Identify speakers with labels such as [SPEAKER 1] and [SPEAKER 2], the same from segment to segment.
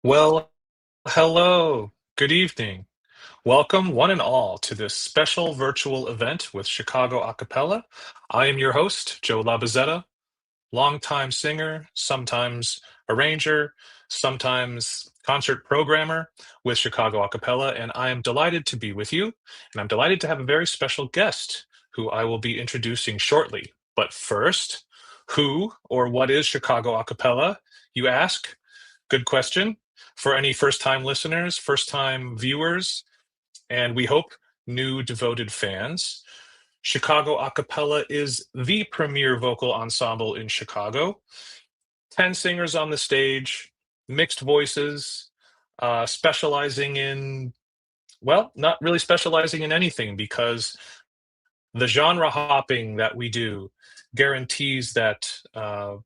[SPEAKER 1] Well, hello. Good evening. Welcome, one and all, to this special virtual event with Chicago Acapella. I am your host, Joe Labozetta, longtime singer, sometimes arranger, sometimes concert programmer with Chicago Acapella, and I am delighted to be with you. And I'm delighted to have a very special guest who I will be introducing shortly. But first, who or what is Chicago Acapella, you ask? Good question. For any first time listeners, first time viewers, and we hope new devoted fans, Chicago Acapella is the premier vocal ensemble in Chicago. 10 singers on the stage, mixed voices, specializing in, well, not really specializing in anything because the genre hopping that we do guarantees that of,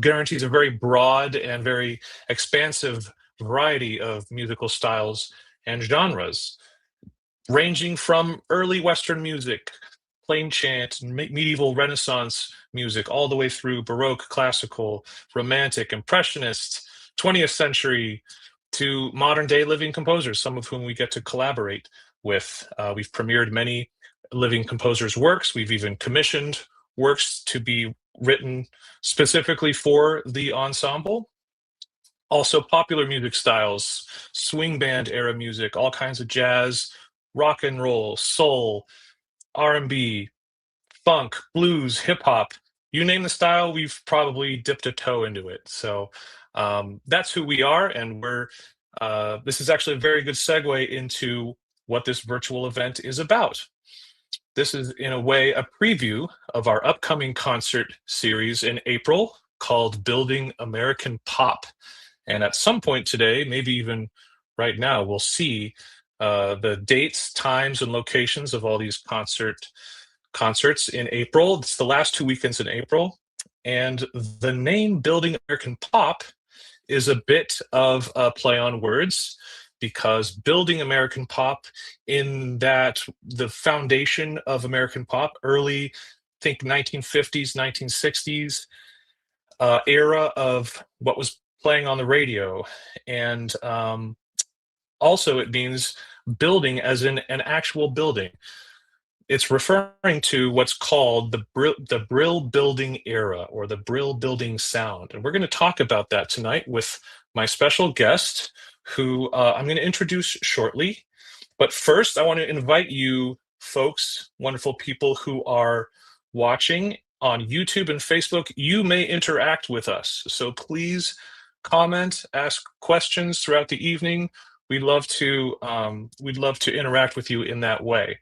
[SPEAKER 1] guarantees a very broad and very expansive variety of musical styles and genres, ranging from early Western music, plain chant, medieval Renaissance music, all the way through Baroque, classical, romantic, impressionist, 20th century, to modern day living composers, some of whom we get to collaborate with. We've premiered many living composers' works. We've even commissioned works to be written specifically for the ensemble. Also, popular music styles, swing band era music, all kinds of jazz, rock and roll, soul, R&B, funk, blues, hip hop. You name the style, we've probably dipped a toe into it. So that's who we are, and we're. This is actually a very good segue into what this virtual event is about. This is, in a way, a preview of our upcoming concert series in April called Building American Pop. And at some point today, maybe even right now, we'll see the dates, times, and locations of all these concerts in April. It's the last 2 weekends in April. And the name Building American Pop is a bit of a play on words because building American pop, in that the foundation of American pop, early, think 1950s, 1960s era of what was playing on the radio. And also, it means building as in an actual building. It's referring to what's called the Brill Building Era or the Brill Building Sound. And we're going to talk about that tonight with my special guest, who I'm going to introduce shortly. But first, I want to invite you folks, wonderful people who are watching on YouTube and Facebook. You may interact with us. So please comment, ask questions throughout the evening. We'd love to interact with you in that way.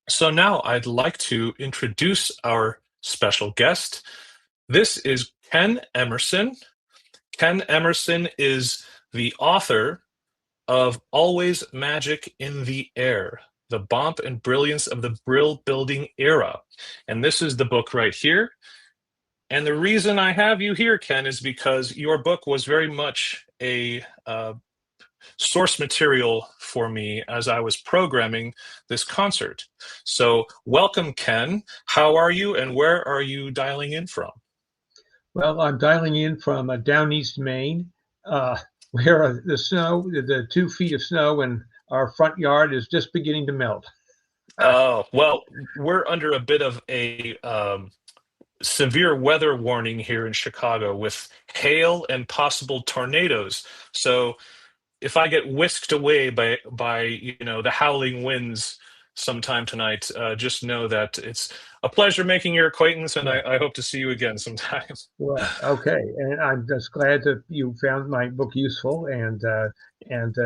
[SPEAKER 1] So now I'd like to introduce our special guest. This is Ken Emerson. Ken Emerson is the author of Always Magic in the Air, the Bomp and Brilliance of the Brill Building Era. And this is the book right here. And the reason I have you here, Ken, is because your book was very much a source material for me as I was programming this concert. So, welcome, Ken. How are you, and where are you dialing in from?
[SPEAKER 2] Well, I'm dialing in from down east Maine, where the 2 feet of snow in our front yard is just beginning to melt.
[SPEAKER 1] Oh, well, we're under a bit of a severe weather warning here in Chicago with hail and possible tornadoes. So, if I get whisked away by the howling winds sometime tonight, just know that it's a pleasure making your acquaintance, and
[SPEAKER 2] Yeah.
[SPEAKER 1] I hope to see you again sometime.
[SPEAKER 2] Well, okay, and I'm just glad that you found my book useful and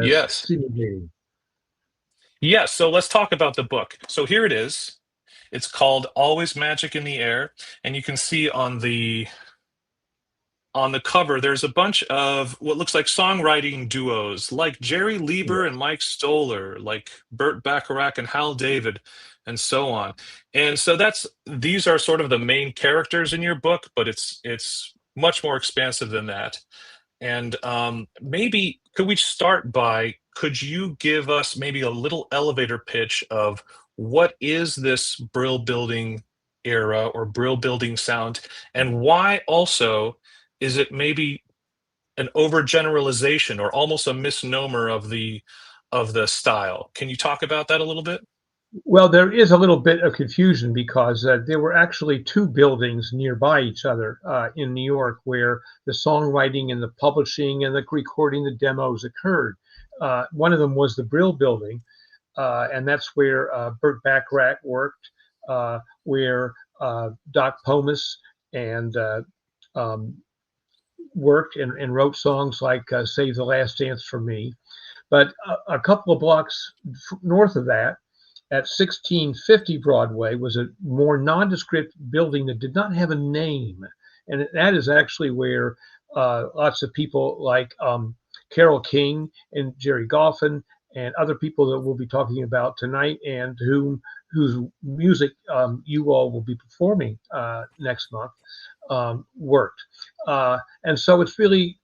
[SPEAKER 1] Yes.
[SPEAKER 2] stimulating.
[SPEAKER 1] Yes. So let's talk about the book. So here it is. It's called Always Magic in the Air, and you can see on the cover, there's a bunch of what looks like songwriting duos, like Jerry Lieber
[SPEAKER 2] Yeah.
[SPEAKER 1] and Mike Stoller, like Burt Bacharach and Hal David, and so on. And so these are sort of the main characters in your book, but it's much more expansive than that. And maybe could you give us maybe a little elevator pitch of what is this Brill building era or Brill building sound, and why also is it maybe an overgeneralization or almost a misnomer of the style. Can you talk about that a little bit?
[SPEAKER 2] Well, there is a little bit of confusion because there were actually two buildings nearby each other in New York where the songwriting and the publishing and the recording the demos occurred. One of them was the Brill Building, and that's where Burt Bacharach worked, where Doc Pomus and um, worked and wrote songs like Save the Last Dance for Me. But a couple of blocks north of that, at 1650 Broadway, was a more nondescript building that did not have a name. And that is actually where lots of people like Carole King and Jerry Goffin and other people that we'll be talking about tonight and whose music you all will be performing next month worked. And so it's really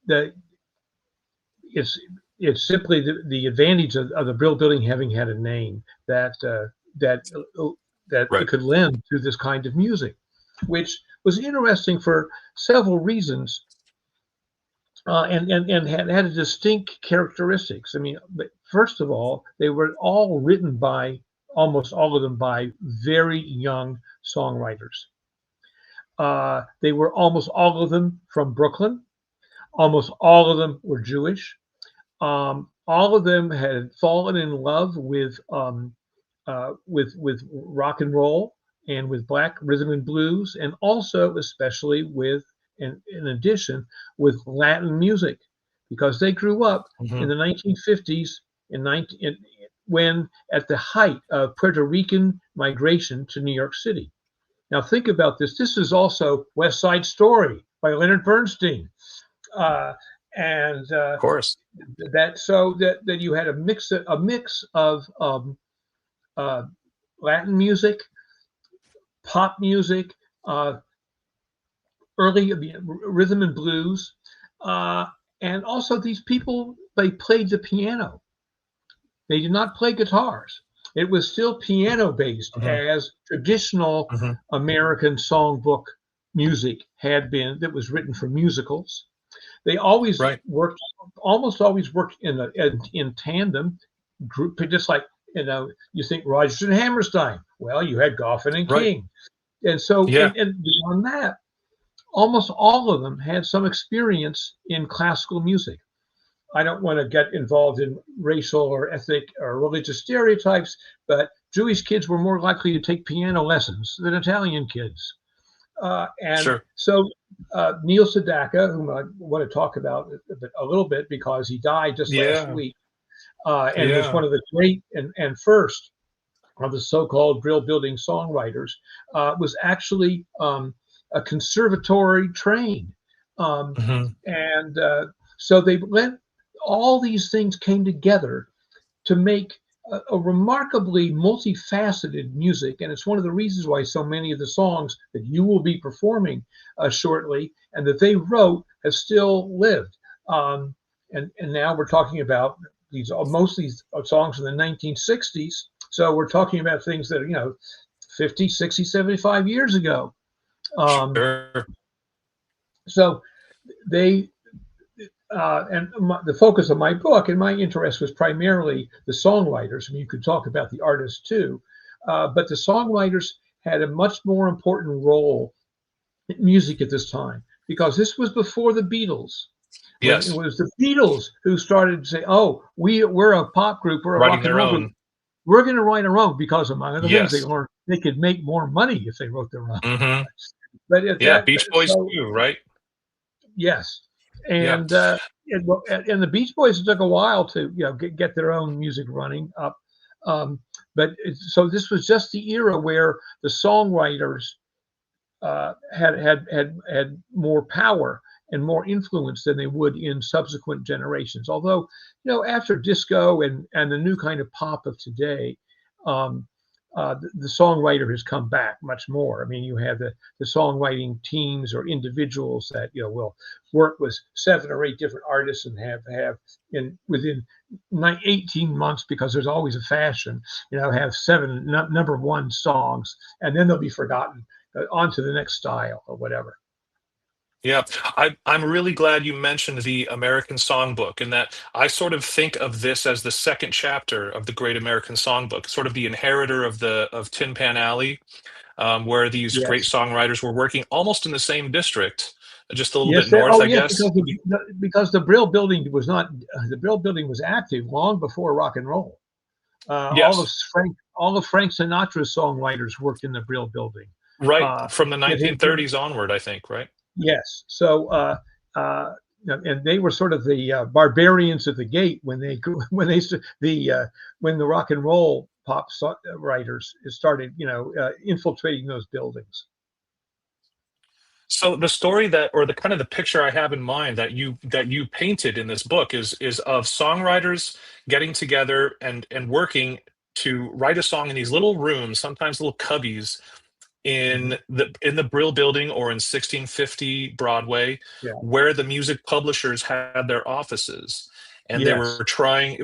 [SPEAKER 2] the it's simply the advantage of the Brill Building having had a name that it
[SPEAKER 1] Right.
[SPEAKER 2] could lend to this kind of music, which was interesting for several reasons, and had a distinct characteristics. I mean, first of all, they were all written by almost all of them by very young songwriters. They were almost all of them from Brooklyn. Almost all of them were Jewish. All of them had fallen in love with rock and roll and with black rhythm and blues, and also especially with, in addition, with Latin music, because they grew up in
[SPEAKER 1] Hmm.
[SPEAKER 2] the 1950s when at the height of Puerto Rican migration to New York City. Now think about this. This is also West Side Story by Leonard Bernstein. Uh, and
[SPEAKER 1] Of course.
[SPEAKER 2] that you had a mix of uh, Latin music, pop music, uh, early rhythm and blues, uh, and also these people, they played the piano. They did not play guitars. It was still piano based,
[SPEAKER 1] Hmm.
[SPEAKER 2] as traditional
[SPEAKER 1] Hmm.
[SPEAKER 2] American songbook music had been, that was written for musicals. They always
[SPEAKER 1] Right.
[SPEAKER 2] worked, almost always worked in tandem, group, just like, you think Rodgers and Hammerstein. Well, you had Goffin and
[SPEAKER 1] Right.
[SPEAKER 2] King, and so
[SPEAKER 1] Yeah.
[SPEAKER 2] and beyond that, almost all of them had some experience in classical music. I don't want to get involved in racial or ethnic or religious stereotypes, but Jewish kids were more likely to take piano lessons than Italian kids. And
[SPEAKER 1] Sure.
[SPEAKER 2] so Neil Sedaka, whom I want to talk about a little bit because he died just last
[SPEAKER 1] Yeah.
[SPEAKER 2] week, and was
[SPEAKER 1] Yeah.
[SPEAKER 2] one of the great and first of the so-called Brill Building songwriters, was actually a conservatory trained. Um,
[SPEAKER 1] Hmm.
[SPEAKER 2] and so all these things came together to make a remarkably multifaceted music. And it's one of the reasons why so many of the songs that you will be performing shortly and that they wrote have still lived. And now we're talking about most of these songs from the 1960s. So we're talking about things that are, 50, 60, 75 years ago. Um,
[SPEAKER 1] Sure.
[SPEAKER 2] so they, the focus of my book and my interest was primarily the songwriters. I mean, you could talk about the artists too, but the songwriters had a much more important role in music at this time because this was before the Beatles. When it
[SPEAKER 1] Yes.
[SPEAKER 2] was the Beatles who started to say, "Oh, we're a pop group, we're a
[SPEAKER 1] Writing
[SPEAKER 2] rock and
[SPEAKER 1] their
[SPEAKER 2] roll group.
[SPEAKER 1] own.
[SPEAKER 2] We're going to write our own," because among other things, they
[SPEAKER 1] Yes.
[SPEAKER 2] learned they could make more money if they wrote their own.
[SPEAKER 1] Hmm.
[SPEAKER 2] But at
[SPEAKER 1] Yeah.
[SPEAKER 2] that,
[SPEAKER 1] Beach Boys
[SPEAKER 2] so
[SPEAKER 1] too, right?
[SPEAKER 2] yes,
[SPEAKER 1] Yeah.
[SPEAKER 2] and and the Beach Boys took a while to get their own music running up. But so this was just the era where the songwriters had more power and more influence than they would in subsequent generations. Although, after disco and the new kind of pop of today, um, the songwriter has come back much more. I mean, you have the songwriting teams or individuals that will work with 7 or 8 different artists and have within 18 months, because there's always a fashion, have 7 number one songs, and then they'll be forgotten, on to the next style or whatever.
[SPEAKER 1] Yeah, I'm really glad you mentioned the American Songbook, and that I sort of think of this as the second chapter of the Great American Songbook, sort of the inheritor of the of Tin Pan Alley, where these great
[SPEAKER 2] Yes.
[SPEAKER 1] songwriters were working almost in the same district, just a little bit
[SPEAKER 2] Yes.
[SPEAKER 1] north,
[SPEAKER 2] Oh,
[SPEAKER 1] I
[SPEAKER 2] yes.
[SPEAKER 1] guess.
[SPEAKER 2] Because the Brill Building was not the Brill Building was active long before rock and roll.
[SPEAKER 1] Yes,
[SPEAKER 2] All of Frank Sinatra's songwriters worked in the Brill Building.
[SPEAKER 1] right
[SPEAKER 2] Uh,
[SPEAKER 1] from the
[SPEAKER 2] it had,
[SPEAKER 1] 1930s onward, I think, right?
[SPEAKER 2] yes. So and they were sort of the barbarians at the gate when they when they the when the rock and roll writers started, infiltrating those buildings.
[SPEAKER 1] So the story that, or the kind of the picture I have in mind that you painted in this book is of songwriters getting together and working to write a song in these little rooms, sometimes little cubbies
[SPEAKER 2] Hmm.
[SPEAKER 1] in the Brill Building or in 1650 Broadway,
[SPEAKER 2] Yeah.
[SPEAKER 1] where the music publishers had their offices, and they
[SPEAKER 2] Yes.
[SPEAKER 1] were trying.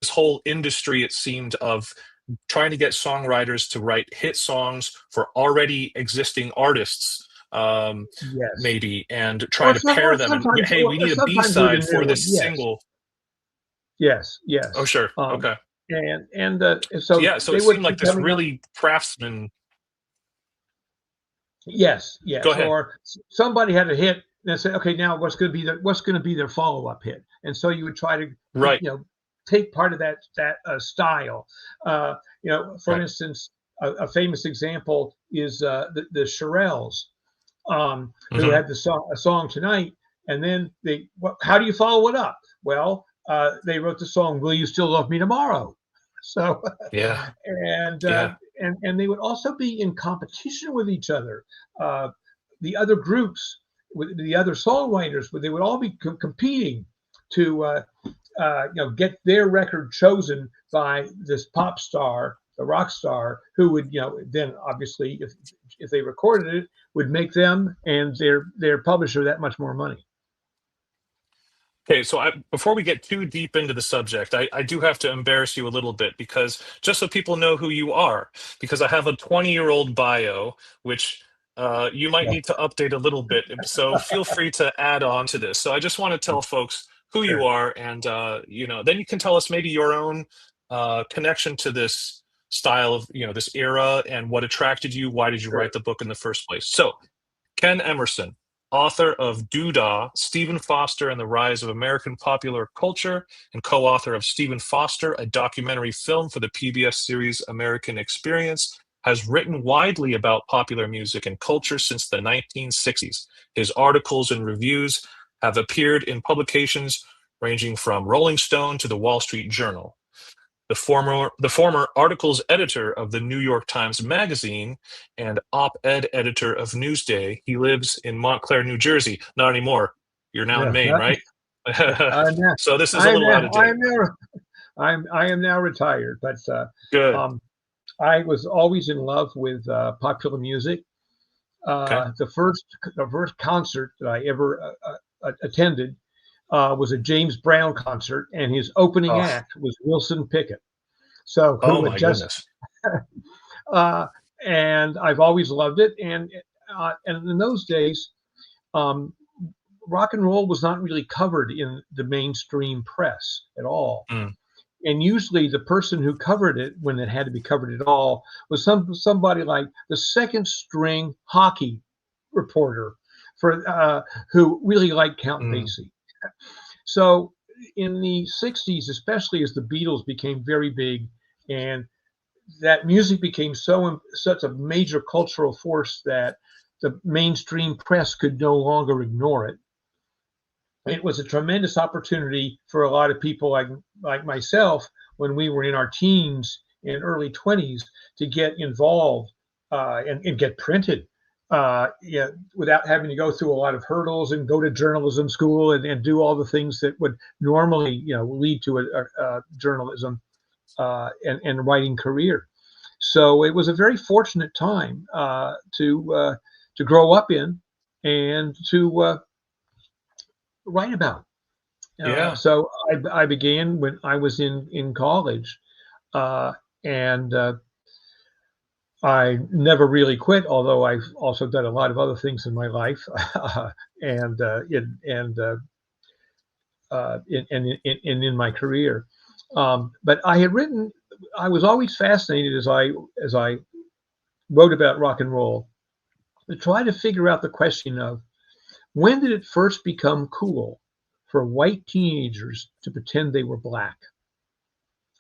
[SPEAKER 1] This whole industry, it seemed, of trying to get songwriters to write hit songs for already existing artists,
[SPEAKER 2] Yes.
[SPEAKER 1] maybe, and trying to pair them. And hey, we
[SPEAKER 2] Or
[SPEAKER 1] need a B
[SPEAKER 2] sometimes with a
[SPEAKER 1] side
[SPEAKER 2] new
[SPEAKER 1] for
[SPEAKER 2] one.
[SPEAKER 1] this
[SPEAKER 2] Yes.
[SPEAKER 1] single.
[SPEAKER 2] Yes.
[SPEAKER 1] Oh,
[SPEAKER 2] Yes.
[SPEAKER 1] sure, okay.
[SPEAKER 2] And
[SPEAKER 1] So
[SPEAKER 2] so
[SPEAKER 1] yeah, so
[SPEAKER 2] they
[SPEAKER 1] it
[SPEAKER 2] would
[SPEAKER 1] seemed like
[SPEAKER 2] keep
[SPEAKER 1] this
[SPEAKER 2] coming up.
[SPEAKER 1] really craftsman.
[SPEAKER 2] Yes,
[SPEAKER 1] Go
[SPEAKER 2] yes.
[SPEAKER 1] ahead.
[SPEAKER 2] Or somebody had a hit and say, okay, now what's going to be their follow up hit? And so you would try to,
[SPEAKER 1] Right,
[SPEAKER 2] take part of that style. For
[SPEAKER 1] right.
[SPEAKER 2] instance, a famous example is the Shirelles, who
[SPEAKER 1] Hmm.
[SPEAKER 2] had a song tonight, and then how do you follow it up? Well, they wrote the song "Will You Still Love Me Tomorrow?" So,
[SPEAKER 1] Yeah,
[SPEAKER 2] and
[SPEAKER 1] yeah.
[SPEAKER 2] they would also be in competition with each other. Uh, the other groups, with the other songwriters, they would all be competing to get their record chosen by this pop star, the rock star, who would, then obviously, if they recorded it, would make them and their publisher that much more money.
[SPEAKER 1] Okay, so before we get too deep into the subject, I do have to embarrass you a little bit, because just so people know who you are, because I have a 20-year-old bio, which you might
[SPEAKER 2] Yeah,
[SPEAKER 1] need to update a little bit. So feel free to add on to this. So I just want to tell folks who you
[SPEAKER 2] sure,
[SPEAKER 1] are, and then you can tell us maybe your own connection to this style of, this era, and what attracted you. Why did you
[SPEAKER 2] sure.
[SPEAKER 1] write the book in the first place? So Ken Emerson, author of Doodah, Stephen Foster and the Rise of American Popular Culture, and co author of Stephen Foster, a documentary film for the PBS series American Experience, has written widely about popular music and culture since the 1960s. His articles and reviews have appeared in publications ranging from Rolling Stone to the Wall Street Journal. The former articles editor of the New York Times Magazine and op-ed editor of Newsday. He lives in Montclair, New Jersey. Not anymore. You're now in
[SPEAKER 2] Yeah,
[SPEAKER 1] Maine, right?
[SPEAKER 2] I'm now,
[SPEAKER 1] So this is a
[SPEAKER 2] I'm
[SPEAKER 1] little out
[SPEAKER 2] now,
[SPEAKER 1] of date.
[SPEAKER 2] I am now retired, but
[SPEAKER 1] Good.
[SPEAKER 2] um, I was always in love with popular music.
[SPEAKER 1] Okay.
[SPEAKER 2] The first concert that I ever attended was a James Brown concert, and his opening
[SPEAKER 1] Oh,
[SPEAKER 2] act was Wilson Pickett. So
[SPEAKER 1] oh
[SPEAKER 2] who had
[SPEAKER 1] my
[SPEAKER 2] just
[SPEAKER 1] goodness.
[SPEAKER 2] uh, and I've always loved it. And in those days, um, rock and roll was not really covered in the mainstream press at all.
[SPEAKER 1] Mm,
[SPEAKER 2] And usually, the person who covered it, when it had to be covered at all, was somebody like the second string hockey reporter for who really liked Count
[SPEAKER 1] mm.
[SPEAKER 2] Basie. So in the 60s, especially as the Beatles became very big and that music became such a major cultural force that the mainstream press could no longer ignore it. It was a tremendous opportunity for a lot of people like myself when we were in our teens and early 20s to get involved and get printed, yeah, without having to go through a lot of hurdles and go to journalism school and do all the things that would normally lead to a journalism and writing career. So it was a very fortunate time to grow up in and to write about.
[SPEAKER 1] Yeah.
[SPEAKER 2] So I began when I was in college, uh, and I never really quit, although I've also done a lot of other things in my life, and in my career. But I had written. I was always fascinated as I wrote about rock and roll to try to figure out the question of when did it first become cool for white teenagers to pretend they were black?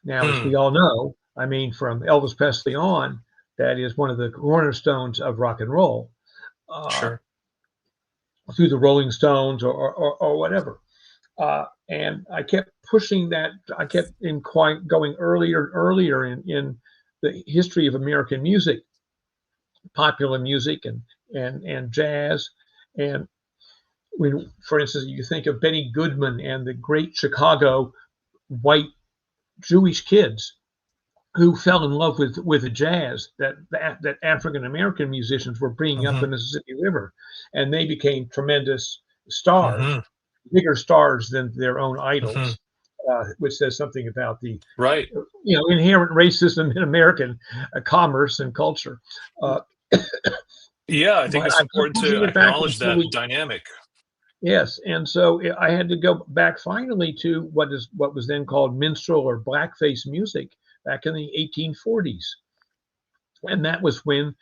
[SPEAKER 2] Now, as we
[SPEAKER 1] Hmm.
[SPEAKER 2] all know, I mean, from Elvis Presley on, that is one of the cornerstones of rock and roll, uh,
[SPEAKER 1] Sure.
[SPEAKER 2] through the Rolling Stones or whatever. And I kept pushing that. I kept going earlier and earlier in the history of American music, popular music, and jazz. And when, for instance, you think of Benny Goodman and the great Chicago white Jewish kids who fell in love with the jazz that African American musicians were bringing up
[SPEAKER 1] Hmm.
[SPEAKER 2] the Mississippi River, and they became tremendous stars,
[SPEAKER 1] Hmm.
[SPEAKER 2] bigger stars than their own
[SPEAKER 1] Hmm.
[SPEAKER 2] idols, which says something about the
[SPEAKER 1] Right.
[SPEAKER 2] inherent racism in American commerce and culture. Uh,
[SPEAKER 1] Yeah, I think
[SPEAKER 2] but
[SPEAKER 1] it's
[SPEAKER 2] I kept
[SPEAKER 1] important to
[SPEAKER 2] pushing it back
[SPEAKER 1] acknowledge
[SPEAKER 2] until
[SPEAKER 1] that
[SPEAKER 2] we
[SPEAKER 1] dynamic.
[SPEAKER 2] yes, and so I had to go back finally to what was then called minstrel or blackface music back in the 1840s. And that was when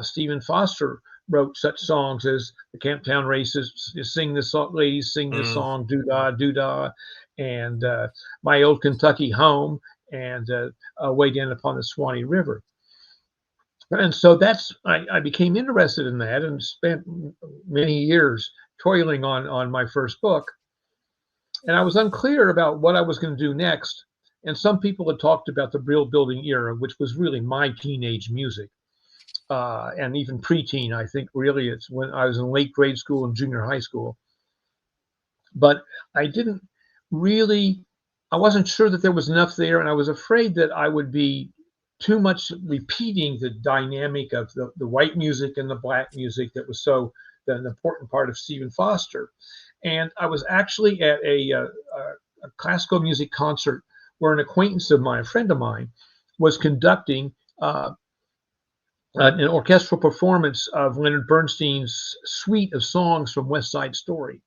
[SPEAKER 2] Stephen Foster wrote such songs as the Camptown Races, Sing This Song, Ladies Sing This
[SPEAKER 1] Mm.
[SPEAKER 2] Song, Doo Dah, Doo Dah, and My Old Kentucky Home, and Way Down Upon the Swanee River. And so I became interested in that and spent many years toiling on my first book. And I was unclear about what I was going to do next. And some people had talked about the Brill Building Era, which was really my teenage music. And even preteen, I think really it's when I was in late grade school and junior high school. But I didn't really, I wasn't sure that there was enough there. And I was afraid that I would be too much repeating the dynamic of the white music and the black music that was so an important part of Stephen Foster. And I was actually at a classical music concert where an acquaintance of mine, a friend of mine, was conducting an orchestral performance of Leonard Bernstein's suite of songs from West Side Story.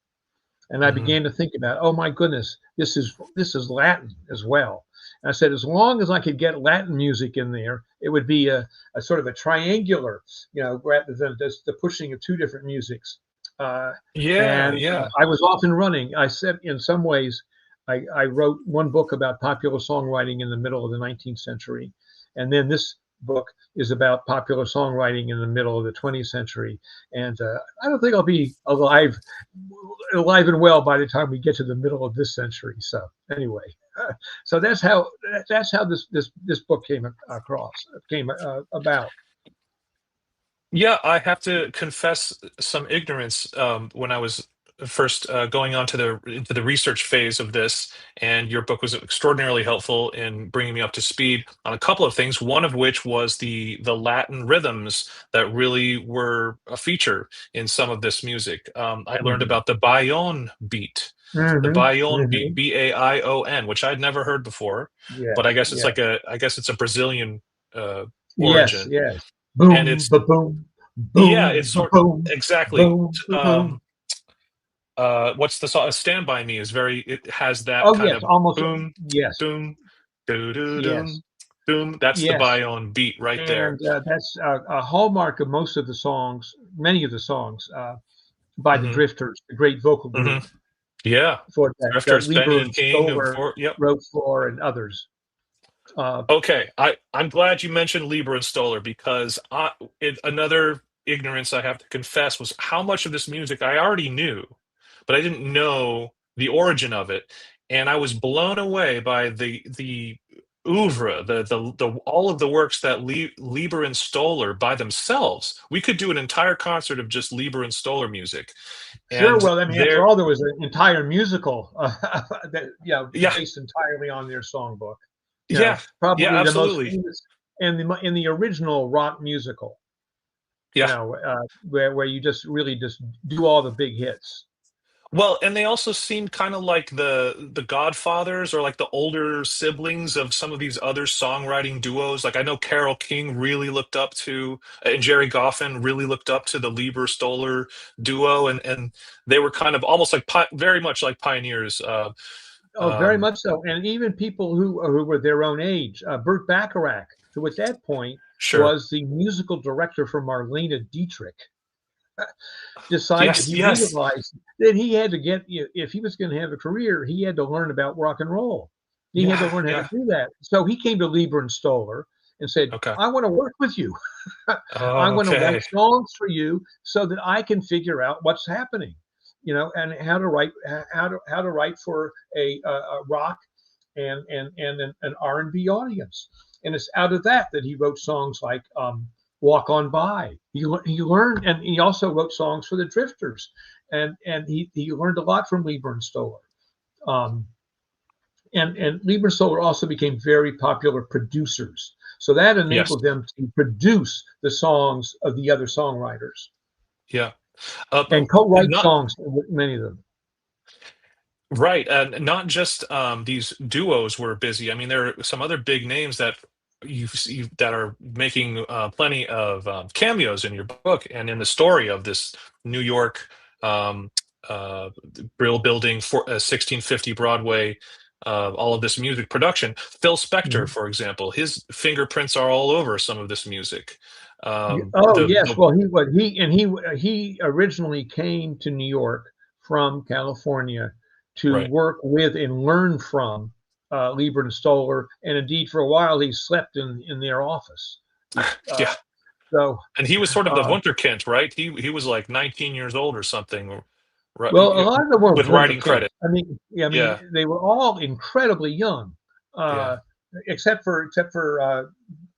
[SPEAKER 2] And I
[SPEAKER 1] Hmm.
[SPEAKER 2] began to think about, oh my goodness, this is Latin as well. And I said, as long as I could get Latin music in there, it would be a sort of a triangular, rather than just the pushing of two different musics. Uh,
[SPEAKER 1] Yeah,
[SPEAKER 2] and
[SPEAKER 1] yeah.
[SPEAKER 2] I was off and running. I said, in some ways, I wrote one book about popular songwriting in the middle of the 19th century, and then this book is about popular songwriting in the middle of the 20th century. And I don't think I'll be alive and well by the time we get to the middle of this century. So anyway, so that's how this book came about.
[SPEAKER 1] Yeah, I have to confess some ignorance when I was first going on to the into the research phase of this, and your book was extraordinarily helpful in bringing me up to speed on a couple of things. One of which was the Latin rhythms that really were a feature in some of this music. I learned
[SPEAKER 2] Mm-hmm.
[SPEAKER 1] about the Bayon beat, the
[SPEAKER 2] Mm-hmm.
[SPEAKER 1] Bayon beat,
[SPEAKER 2] Mm-hmm.
[SPEAKER 1] Baion, which I'd never heard before, but
[SPEAKER 2] Yes, yes,
[SPEAKER 1] I guess it's a Brazilian uh,
[SPEAKER 2] yes,
[SPEAKER 1] origin,
[SPEAKER 2] yes.
[SPEAKER 1] and
[SPEAKER 2] Boom,
[SPEAKER 1] it's
[SPEAKER 2] ba boom,
[SPEAKER 1] yeah,
[SPEAKER 2] boom,
[SPEAKER 1] it's
[SPEAKER 2] ba
[SPEAKER 1] sort
[SPEAKER 2] boom,
[SPEAKER 1] exactly.
[SPEAKER 2] boom, ba boom.
[SPEAKER 1] What's the song? Stand by Me is very. It has that
[SPEAKER 2] Oh
[SPEAKER 1] kind
[SPEAKER 2] yes,
[SPEAKER 1] of
[SPEAKER 2] almost.
[SPEAKER 1] boom,
[SPEAKER 2] Yes,
[SPEAKER 1] boom, doo doo
[SPEAKER 2] yes,
[SPEAKER 1] doom, boom. That's the
[SPEAKER 2] yes.
[SPEAKER 1] Bayonne beat right there.
[SPEAKER 2] And that's a hallmark of most of the songs, many of the songs by the
[SPEAKER 1] Hmm.
[SPEAKER 2] Drifters, the great vocal
[SPEAKER 1] Hmm.
[SPEAKER 2] group
[SPEAKER 1] Yeah,
[SPEAKER 2] for that
[SPEAKER 1] Drifters, Benny
[SPEAKER 2] Lieber
[SPEAKER 1] and
[SPEAKER 2] and
[SPEAKER 1] King, and
[SPEAKER 2] Stoller
[SPEAKER 1] for yep.
[SPEAKER 2] wrote for, and others. Uh,
[SPEAKER 1] Okay, I'm glad you mentioned Lieber and Stoller because another ignorance I have to confess was how much of this music I already knew, but I didn't know the origin of it, and I was blown away by the oeuvre, the all of the works that Lieber and Stoller by themselves. We could do an entire concert of just Lieber and Stoller music,
[SPEAKER 2] sure.
[SPEAKER 1] and
[SPEAKER 2] Well, I mean, after
[SPEAKER 1] there,
[SPEAKER 2] all, there was an entire musical that
[SPEAKER 1] yeah,
[SPEAKER 2] based entirely on their songbook.
[SPEAKER 1] yeah, yeah,
[SPEAKER 2] Probably the most
[SPEAKER 1] absolutely,
[SPEAKER 2] famous in the original rock musical.
[SPEAKER 1] yeah.
[SPEAKER 2] Where you just really just do all the big hits.
[SPEAKER 1] Well, and they also seemed kind of like the godfathers or like the older siblings of some of these other songwriting duos. Like I know Carole King really looked up to, and Jerry Goffin really looked up to the Lieber Stoller duo, and they were kind of almost like very much like pioneers.
[SPEAKER 2] Oh, very
[SPEAKER 1] Um,
[SPEAKER 2] much so. And even people who were their own age, Burt Bacharach, who at that point
[SPEAKER 1] sure.
[SPEAKER 2] was the musical director for Marlene Dietrich, decided
[SPEAKER 1] Yes,
[SPEAKER 2] he
[SPEAKER 1] yes.
[SPEAKER 2] realized that he had to get, if he was going to have a career, he had to learn about rock and roll. He had to
[SPEAKER 1] Yeah,
[SPEAKER 2] learn how to
[SPEAKER 1] yeah.
[SPEAKER 2] do that. So he came to Lieber and Stoller and said,
[SPEAKER 1] Okay.
[SPEAKER 2] I want to work with you. I want to write
[SPEAKER 1] Okay.
[SPEAKER 2] songs for you so that I can figure out what's happening, and how to write for a rock and an R&B audience. And it's out of that he wrote songs like Walk On By. He learned, and he also wrote songs for the Drifters, and he learned a lot from Lieber and Stoller. Um, and Lieber and Stoller also became very popular producers, so that
[SPEAKER 1] Yes.
[SPEAKER 2] enabled them to produce the songs of the other songwriters
[SPEAKER 1] Yeah.
[SPEAKER 2] and co-write
[SPEAKER 1] Not
[SPEAKER 2] songs with many of them.
[SPEAKER 1] right, and not just these duos were busy. I mean, there are some other big names that you that are making plenty of cameos in your book and in the story of this New York um, uh, Brill Building for 1650 Broadway. All of this music production. Phil Spector,
[SPEAKER 2] Mhm.
[SPEAKER 1] for example, his fingerprints are all over some of this music.
[SPEAKER 2] Oh yes,
[SPEAKER 1] The
[SPEAKER 2] well he originally came to New York from California to
[SPEAKER 1] right,
[SPEAKER 2] work with and learn from Lieber and Stoller, and indeed for a while he slept in their office.
[SPEAKER 1] yeah.
[SPEAKER 2] Uh, so
[SPEAKER 1] And he was sort of the
[SPEAKER 2] uh,
[SPEAKER 1] wunderkind, right? He was like 19 years old or something, right?
[SPEAKER 2] well, a lot of them were
[SPEAKER 1] With writing
[SPEAKER 2] wunderkinds.
[SPEAKER 1] credit.
[SPEAKER 2] I mean,
[SPEAKER 1] Yeah,
[SPEAKER 2] they were all incredibly young,
[SPEAKER 1] yeah.
[SPEAKER 2] uh, except for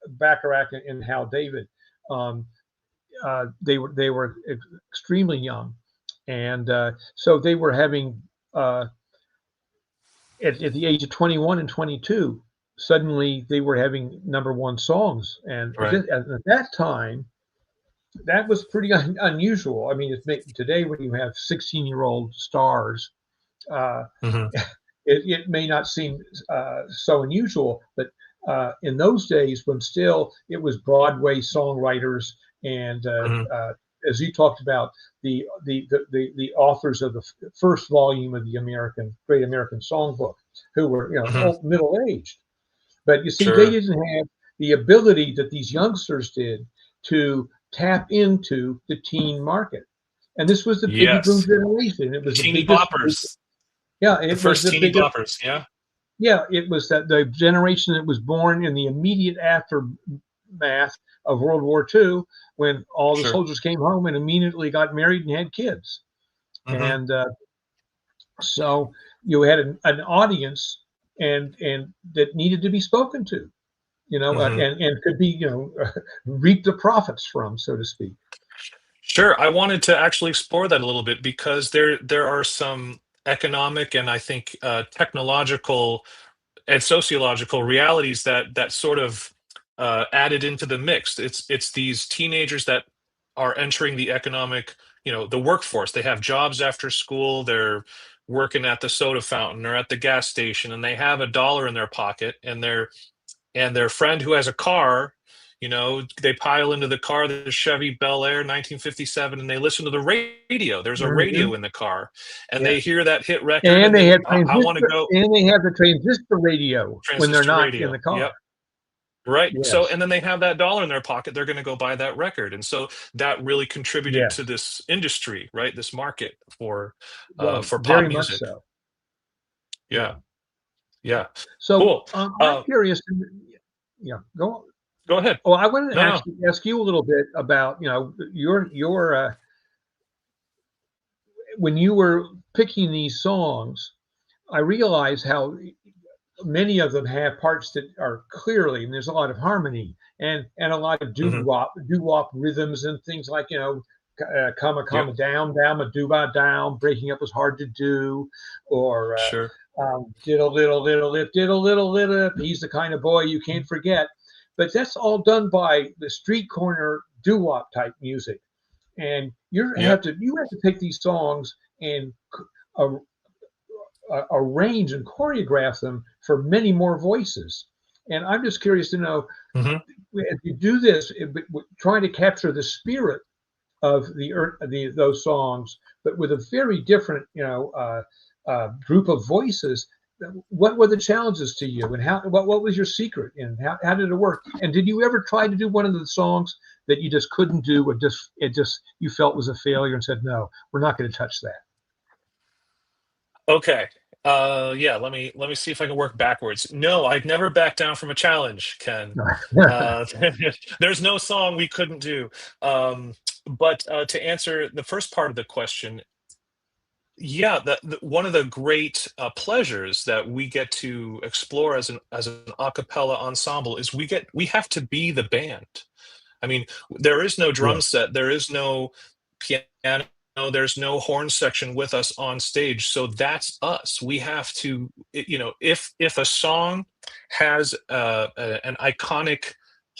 [SPEAKER 2] Bacharach and Hal David. Um, they were extremely young, and so they were having uh, at the age of 21 and 22. Suddenly, they were having number one songs, and
[SPEAKER 1] Right.
[SPEAKER 2] at that time, that was pretty unusual. I mean, today when you have 16-year-old stars, uh,
[SPEAKER 1] Hmm.
[SPEAKER 2] it may not seem so unusual, but in those days, when still it was Broadway songwriters and
[SPEAKER 1] Hmm.
[SPEAKER 2] as you talked about the authors of the first volume of the Great American Songbook, who were
[SPEAKER 1] Hmm.
[SPEAKER 2] middle aged, but you see they
[SPEAKER 1] Sure.
[SPEAKER 2] didn't have the ability that these youngsters did to tap into the teen market, and this was the baby boom
[SPEAKER 1] Yes.
[SPEAKER 2] generation. It was the
[SPEAKER 1] Teeny
[SPEAKER 2] biggest,
[SPEAKER 1] boppers.
[SPEAKER 2] yeah,
[SPEAKER 1] The
[SPEAKER 2] it was
[SPEAKER 1] first
[SPEAKER 2] the
[SPEAKER 1] teeny
[SPEAKER 2] biggest.
[SPEAKER 1] boppers. Yeah.
[SPEAKER 2] Yeah, it was that the generation that was born in the immediate aftermath of World War II, when all the
[SPEAKER 1] Sure.
[SPEAKER 2] soldiers came home and immediately got married and had kids.
[SPEAKER 1] Hmm.
[SPEAKER 2] And so you had an audience and that needed to be spoken to,
[SPEAKER 1] Hmm.
[SPEAKER 2] and could be, reap the profits from, so to speak.
[SPEAKER 1] Sure. I wanted to actually explore that a little bit because there are some economic and I think technological and sociological realities that sort of added into the mix. It's these teenagers that are entering the economic, the workforce. They have jobs after school. They're working at the soda fountain or at the gas station, and they have $1 in their pocket, and their friend who has a car. They pile into the car, the Chevy Bel Air 1957, and they listen to the radio. There's a
[SPEAKER 2] Hmm.
[SPEAKER 1] radio in the car, and they
[SPEAKER 2] Yes.
[SPEAKER 1] hear that hit record,
[SPEAKER 2] And
[SPEAKER 1] and
[SPEAKER 2] they
[SPEAKER 1] they,
[SPEAKER 2] had
[SPEAKER 1] I want to
[SPEAKER 2] transistor,
[SPEAKER 1] go.
[SPEAKER 2] and they have the transistor radio when they're
[SPEAKER 1] Transistor
[SPEAKER 2] not in
[SPEAKER 1] radio.
[SPEAKER 2] the car.
[SPEAKER 1] Yep. Right. So,
[SPEAKER 2] Yes.
[SPEAKER 1] and then they have that dollar in their pocket. They're going to go buy that record, and so that really contributed to
[SPEAKER 2] Yes.
[SPEAKER 1] this industry, right? This market
[SPEAKER 2] Well,
[SPEAKER 1] for pop
[SPEAKER 2] very much
[SPEAKER 1] music.
[SPEAKER 2] so.
[SPEAKER 1] Yeah.
[SPEAKER 2] Yeah.
[SPEAKER 1] Yeah.
[SPEAKER 2] So
[SPEAKER 1] Cool.
[SPEAKER 2] I'm curious. Yeah, go on.
[SPEAKER 1] Go ahead.
[SPEAKER 2] Oh, I wanted to
[SPEAKER 1] No, no.
[SPEAKER 2] ask you a little bit about your when you were picking these songs. I realize how many of them have parts that are clearly, and there's a lot of harmony and a lot of
[SPEAKER 1] Hmm.
[SPEAKER 2] doo wop rhythms and things like, comma
[SPEAKER 1] Yep.
[SPEAKER 2] comma down down a doo ba down, breaking up is hard to do, or
[SPEAKER 1] Sure.
[SPEAKER 2] diddle little little lip diddle little little lip. He's the kind of boy you can't forget. But that's all done by the street corner doo wop type music, and
[SPEAKER 1] Yep.
[SPEAKER 2] you have to pick these songs and uh, arrange and choreograph them for many more voices. And I'm just curious to know,
[SPEAKER 1] Hmm.
[SPEAKER 2] if you do this, trying to capture the spirit of those songs, but with a very different, group of voices. What were the challenges to you, and what was your secret, and how did it work? And did you ever try to do one of the songs that you just couldn't do, or just you felt was a failure and said, no, we're not going to touch that?
[SPEAKER 1] Okay. Yeah, let me see if I can work backwards. No, I'd never back down from a challenge, Ken. Uh, there's no song we couldn't do. But to answer the first part of the question, yeah, one of the great pleasures that we get to explore as an a cappella ensemble is we have to be the band. I mean, there is no
[SPEAKER 2] Yeah.
[SPEAKER 1] drum set, there is no piano, there's no horn section with us on stage. So that's us. We have to, if a song has an iconic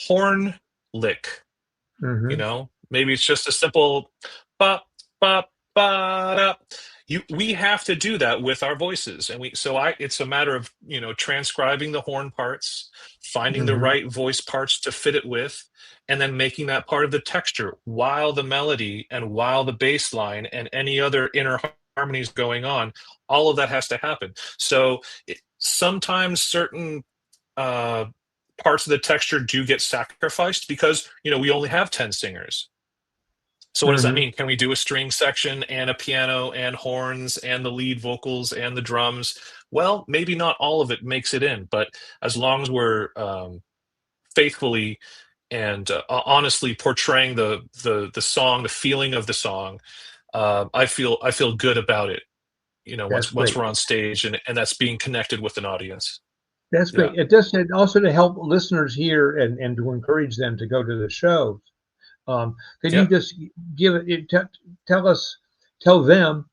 [SPEAKER 1] horn lick,
[SPEAKER 2] Hmm.
[SPEAKER 1] maybe it's just a simple ba ba ba da. We have to do that with our voices, and it's a matter of transcribing the horn parts, finding the
[SPEAKER 2] Hmm.
[SPEAKER 1] right voice parts to fit it with, and then making that part of the texture while the melody and while the bass line and any other inner harmonies going on. All of that has to happen. So sometimes certain uh, parts of the texture do get sacrificed because we only have 10 singers. So what does that
[SPEAKER 2] Hmm.
[SPEAKER 1] mean? Can we do a string section and a piano and horns and the lead vocals and the drums? Well, maybe not all of it makes it in, but as long as we're faithfully and honestly portraying the song, the feeling of the song, I feel good about it.
[SPEAKER 2] That's
[SPEAKER 1] Once
[SPEAKER 2] great.
[SPEAKER 1] we're on stage and that's being connected with an audience.
[SPEAKER 2] That's
[SPEAKER 1] Yeah.
[SPEAKER 2] great. It does also to help listeners here, and to encourage them to go to the show. Could you
[SPEAKER 1] Yep.
[SPEAKER 2] just tell us, tell them,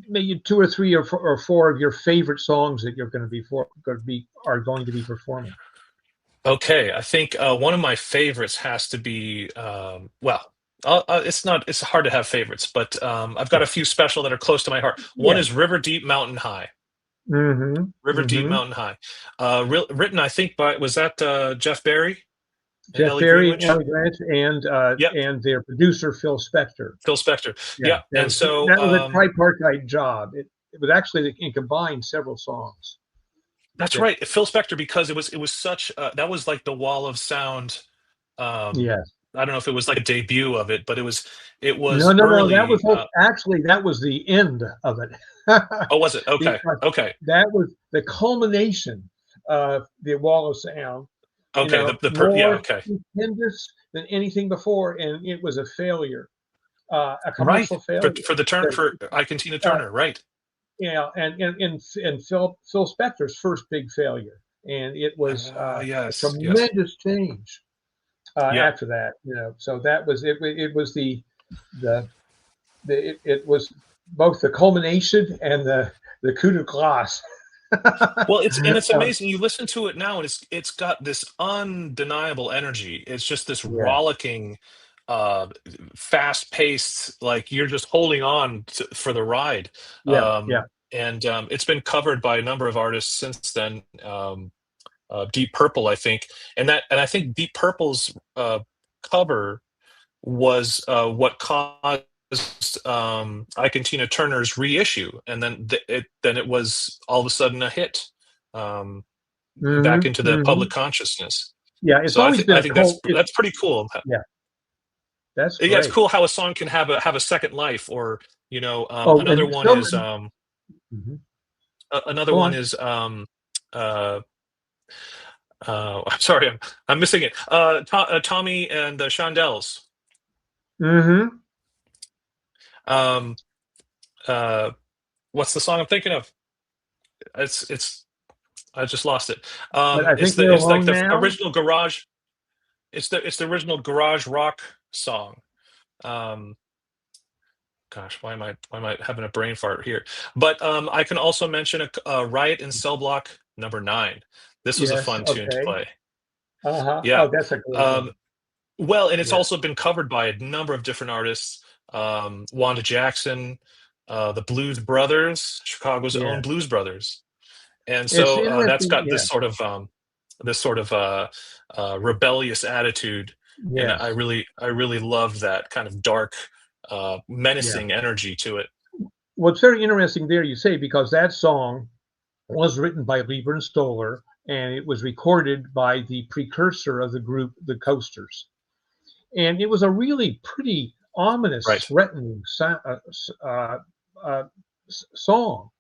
[SPEAKER 2] maybe two or three or four of your favorite songs that you're going to be performing?
[SPEAKER 1] Okay, I think one of my favorites has to be well. It's hard to have favorites, but I've got
[SPEAKER 2] Yeah.
[SPEAKER 1] a few special that are close to my heart. One
[SPEAKER 2] Yeah.
[SPEAKER 1] is River Deep Mountain High.
[SPEAKER 2] Hmm.
[SPEAKER 1] River Deep
[SPEAKER 2] Hmm.
[SPEAKER 1] Mountain High, written I think by was that Jeff Barry and
[SPEAKER 2] Jeff
[SPEAKER 1] Ellie
[SPEAKER 2] Berry and
[SPEAKER 1] Greenwich.
[SPEAKER 2] Ellie Grant
[SPEAKER 1] Yep,
[SPEAKER 2] and their producer Phil Spector.
[SPEAKER 1] Phil Spector.
[SPEAKER 2] Yeah,
[SPEAKER 1] Yeah, and so
[SPEAKER 2] that was a tripartite job. It was actually, it combined several songs.
[SPEAKER 1] that's
[SPEAKER 2] That
[SPEAKER 1] right, Phil Spector, because it was such that was like the wall of sound. Um,
[SPEAKER 2] Yes.
[SPEAKER 1] I don't know if it was like a debut of it, but it
[SPEAKER 2] No,
[SPEAKER 1] was
[SPEAKER 2] no, no.
[SPEAKER 1] early.
[SPEAKER 2] Actually, that was the end of it.
[SPEAKER 1] Oh, was it? Okay,
[SPEAKER 2] Because
[SPEAKER 1] okay.
[SPEAKER 2] that was the culmination of the Wall of Sound.
[SPEAKER 1] Okay, yeah,
[SPEAKER 2] More
[SPEAKER 1] okay.
[SPEAKER 2] stupendous than anything before, and it was a failure, a
[SPEAKER 1] Right.
[SPEAKER 2] commercial
[SPEAKER 1] For
[SPEAKER 2] failure.
[SPEAKER 1] for the turn
[SPEAKER 2] But,
[SPEAKER 1] for I Can Tina
[SPEAKER 2] uh,
[SPEAKER 1] Turner, right.
[SPEAKER 2] and Phil Spector's first big failure, and it was a
[SPEAKER 1] Yes, yes.
[SPEAKER 2] tremendous change
[SPEAKER 1] Yep.
[SPEAKER 2] after that. So that was it. It was the it was both the culmination and the coup de grace.
[SPEAKER 1] Well, it's
[SPEAKER 2] Uh,
[SPEAKER 1] amazing. You listen to it now and it's got this undeniable energy. It's just this
[SPEAKER 2] yeah,
[SPEAKER 1] rollicking, uh fast-paced, like you're just holding on for the ride.
[SPEAKER 2] yeah, yeah.
[SPEAKER 1] And it's been covered by a number of artists since then. Deep Purple, I think. And I think Deep Purple's cover was what caused Ike and Tina Turner's reissue, and then it was all of a sudden a hit, um, back
[SPEAKER 2] Hmm.
[SPEAKER 1] into the
[SPEAKER 2] Hmm.
[SPEAKER 1] public consciousness.
[SPEAKER 2] Yeah, it's
[SPEAKER 1] So
[SPEAKER 2] always been
[SPEAKER 1] I
[SPEAKER 2] a
[SPEAKER 1] think
[SPEAKER 2] cult.
[SPEAKER 1] that's pretty cool.
[SPEAKER 2] Yeah, that's
[SPEAKER 1] Yeah, it's
[SPEAKER 2] great.
[SPEAKER 1] cool how a song can have a second life, or
[SPEAKER 2] Oh,
[SPEAKER 1] another
[SPEAKER 2] and
[SPEAKER 1] one
[SPEAKER 2] some.
[SPEAKER 1] is
[SPEAKER 2] Mhm.
[SPEAKER 1] another
[SPEAKER 2] Go
[SPEAKER 1] one
[SPEAKER 2] on.
[SPEAKER 1] is uh, I'm sorry, I'm missing it. Tommy and the Shondells.
[SPEAKER 2] Hmm.
[SPEAKER 1] Um, uh, what's the song I'm thinking of? It's I just lost it.
[SPEAKER 2] But I
[SPEAKER 1] It's
[SPEAKER 2] think we're
[SPEAKER 1] like
[SPEAKER 2] along
[SPEAKER 1] the
[SPEAKER 2] now.
[SPEAKER 1] original garage. It's the original garage rock song. Um, Gosh, why am I having a brain fart here? But I can also mention a Riot in Cell Block Number 9. This was a
[SPEAKER 2] Yes.
[SPEAKER 1] fun tune to
[SPEAKER 2] Okay.
[SPEAKER 1] play.
[SPEAKER 2] Uh-huh.
[SPEAKER 1] Yeah.
[SPEAKER 2] Oh, that's a great
[SPEAKER 1] Um,
[SPEAKER 2] one.
[SPEAKER 1] well, and it's
[SPEAKER 2] Yeah.
[SPEAKER 1] also been covered by a number of different artists. Wanda Jackson, the Blues Brothers, Chicago's own
[SPEAKER 2] Yeah.
[SPEAKER 1] Blues Brothers. And
[SPEAKER 2] It's
[SPEAKER 1] so that's
[SPEAKER 2] interesting.
[SPEAKER 1] got
[SPEAKER 2] Yeah.
[SPEAKER 1] this sort of rebellious attitude, and
[SPEAKER 2] Yes.
[SPEAKER 1] I really love that kind of dark,
[SPEAKER 2] Yeah.
[SPEAKER 1] menacing energy to it.
[SPEAKER 2] What's very interesting there, you say, because that song was written by Lieber and Stoller, and it was recorded by the precursor of the group, the Coasters. And it was a really pretty ominous,
[SPEAKER 1] Right.
[SPEAKER 2] threatening uh, song.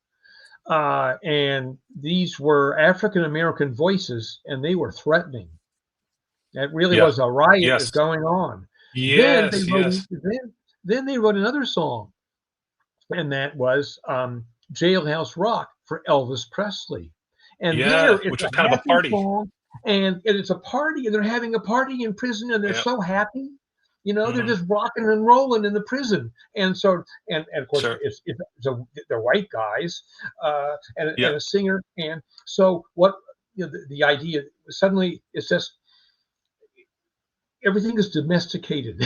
[SPEAKER 2] And these were African American voices, and they were threatening. It really
[SPEAKER 1] Yeah.
[SPEAKER 2] was a riot is
[SPEAKER 1] Yes.
[SPEAKER 2] going on. Then they
[SPEAKER 1] Yes.
[SPEAKER 2] wrote
[SPEAKER 1] Yes.
[SPEAKER 2] then they wrote another song, and that was Jailhouse Rock for Elvis Presley. And there
[SPEAKER 1] Yeah.
[SPEAKER 2] it's
[SPEAKER 1] Which
[SPEAKER 2] a
[SPEAKER 1] is kind of a
[SPEAKER 2] happy
[SPEAKER 1] party.
[SPEAKER 2] song, and it's a party, and they're having a party in prison, and they're
[SPEAKER 1] Yeah.
[SPEAKER 2] so happy. You know, they're
[SPEAKER 1] Hmm.
[SPEAKER 2] just rocking and rolling in the prison, and so and of course
[SPEAKER 1] Sure.
[SPEAKER 2] they're white guys,
[SPEAKER 1] Yeah.
[SPEAKER 2] and a singer, and so what the idea suddenly is just everything is domesticated,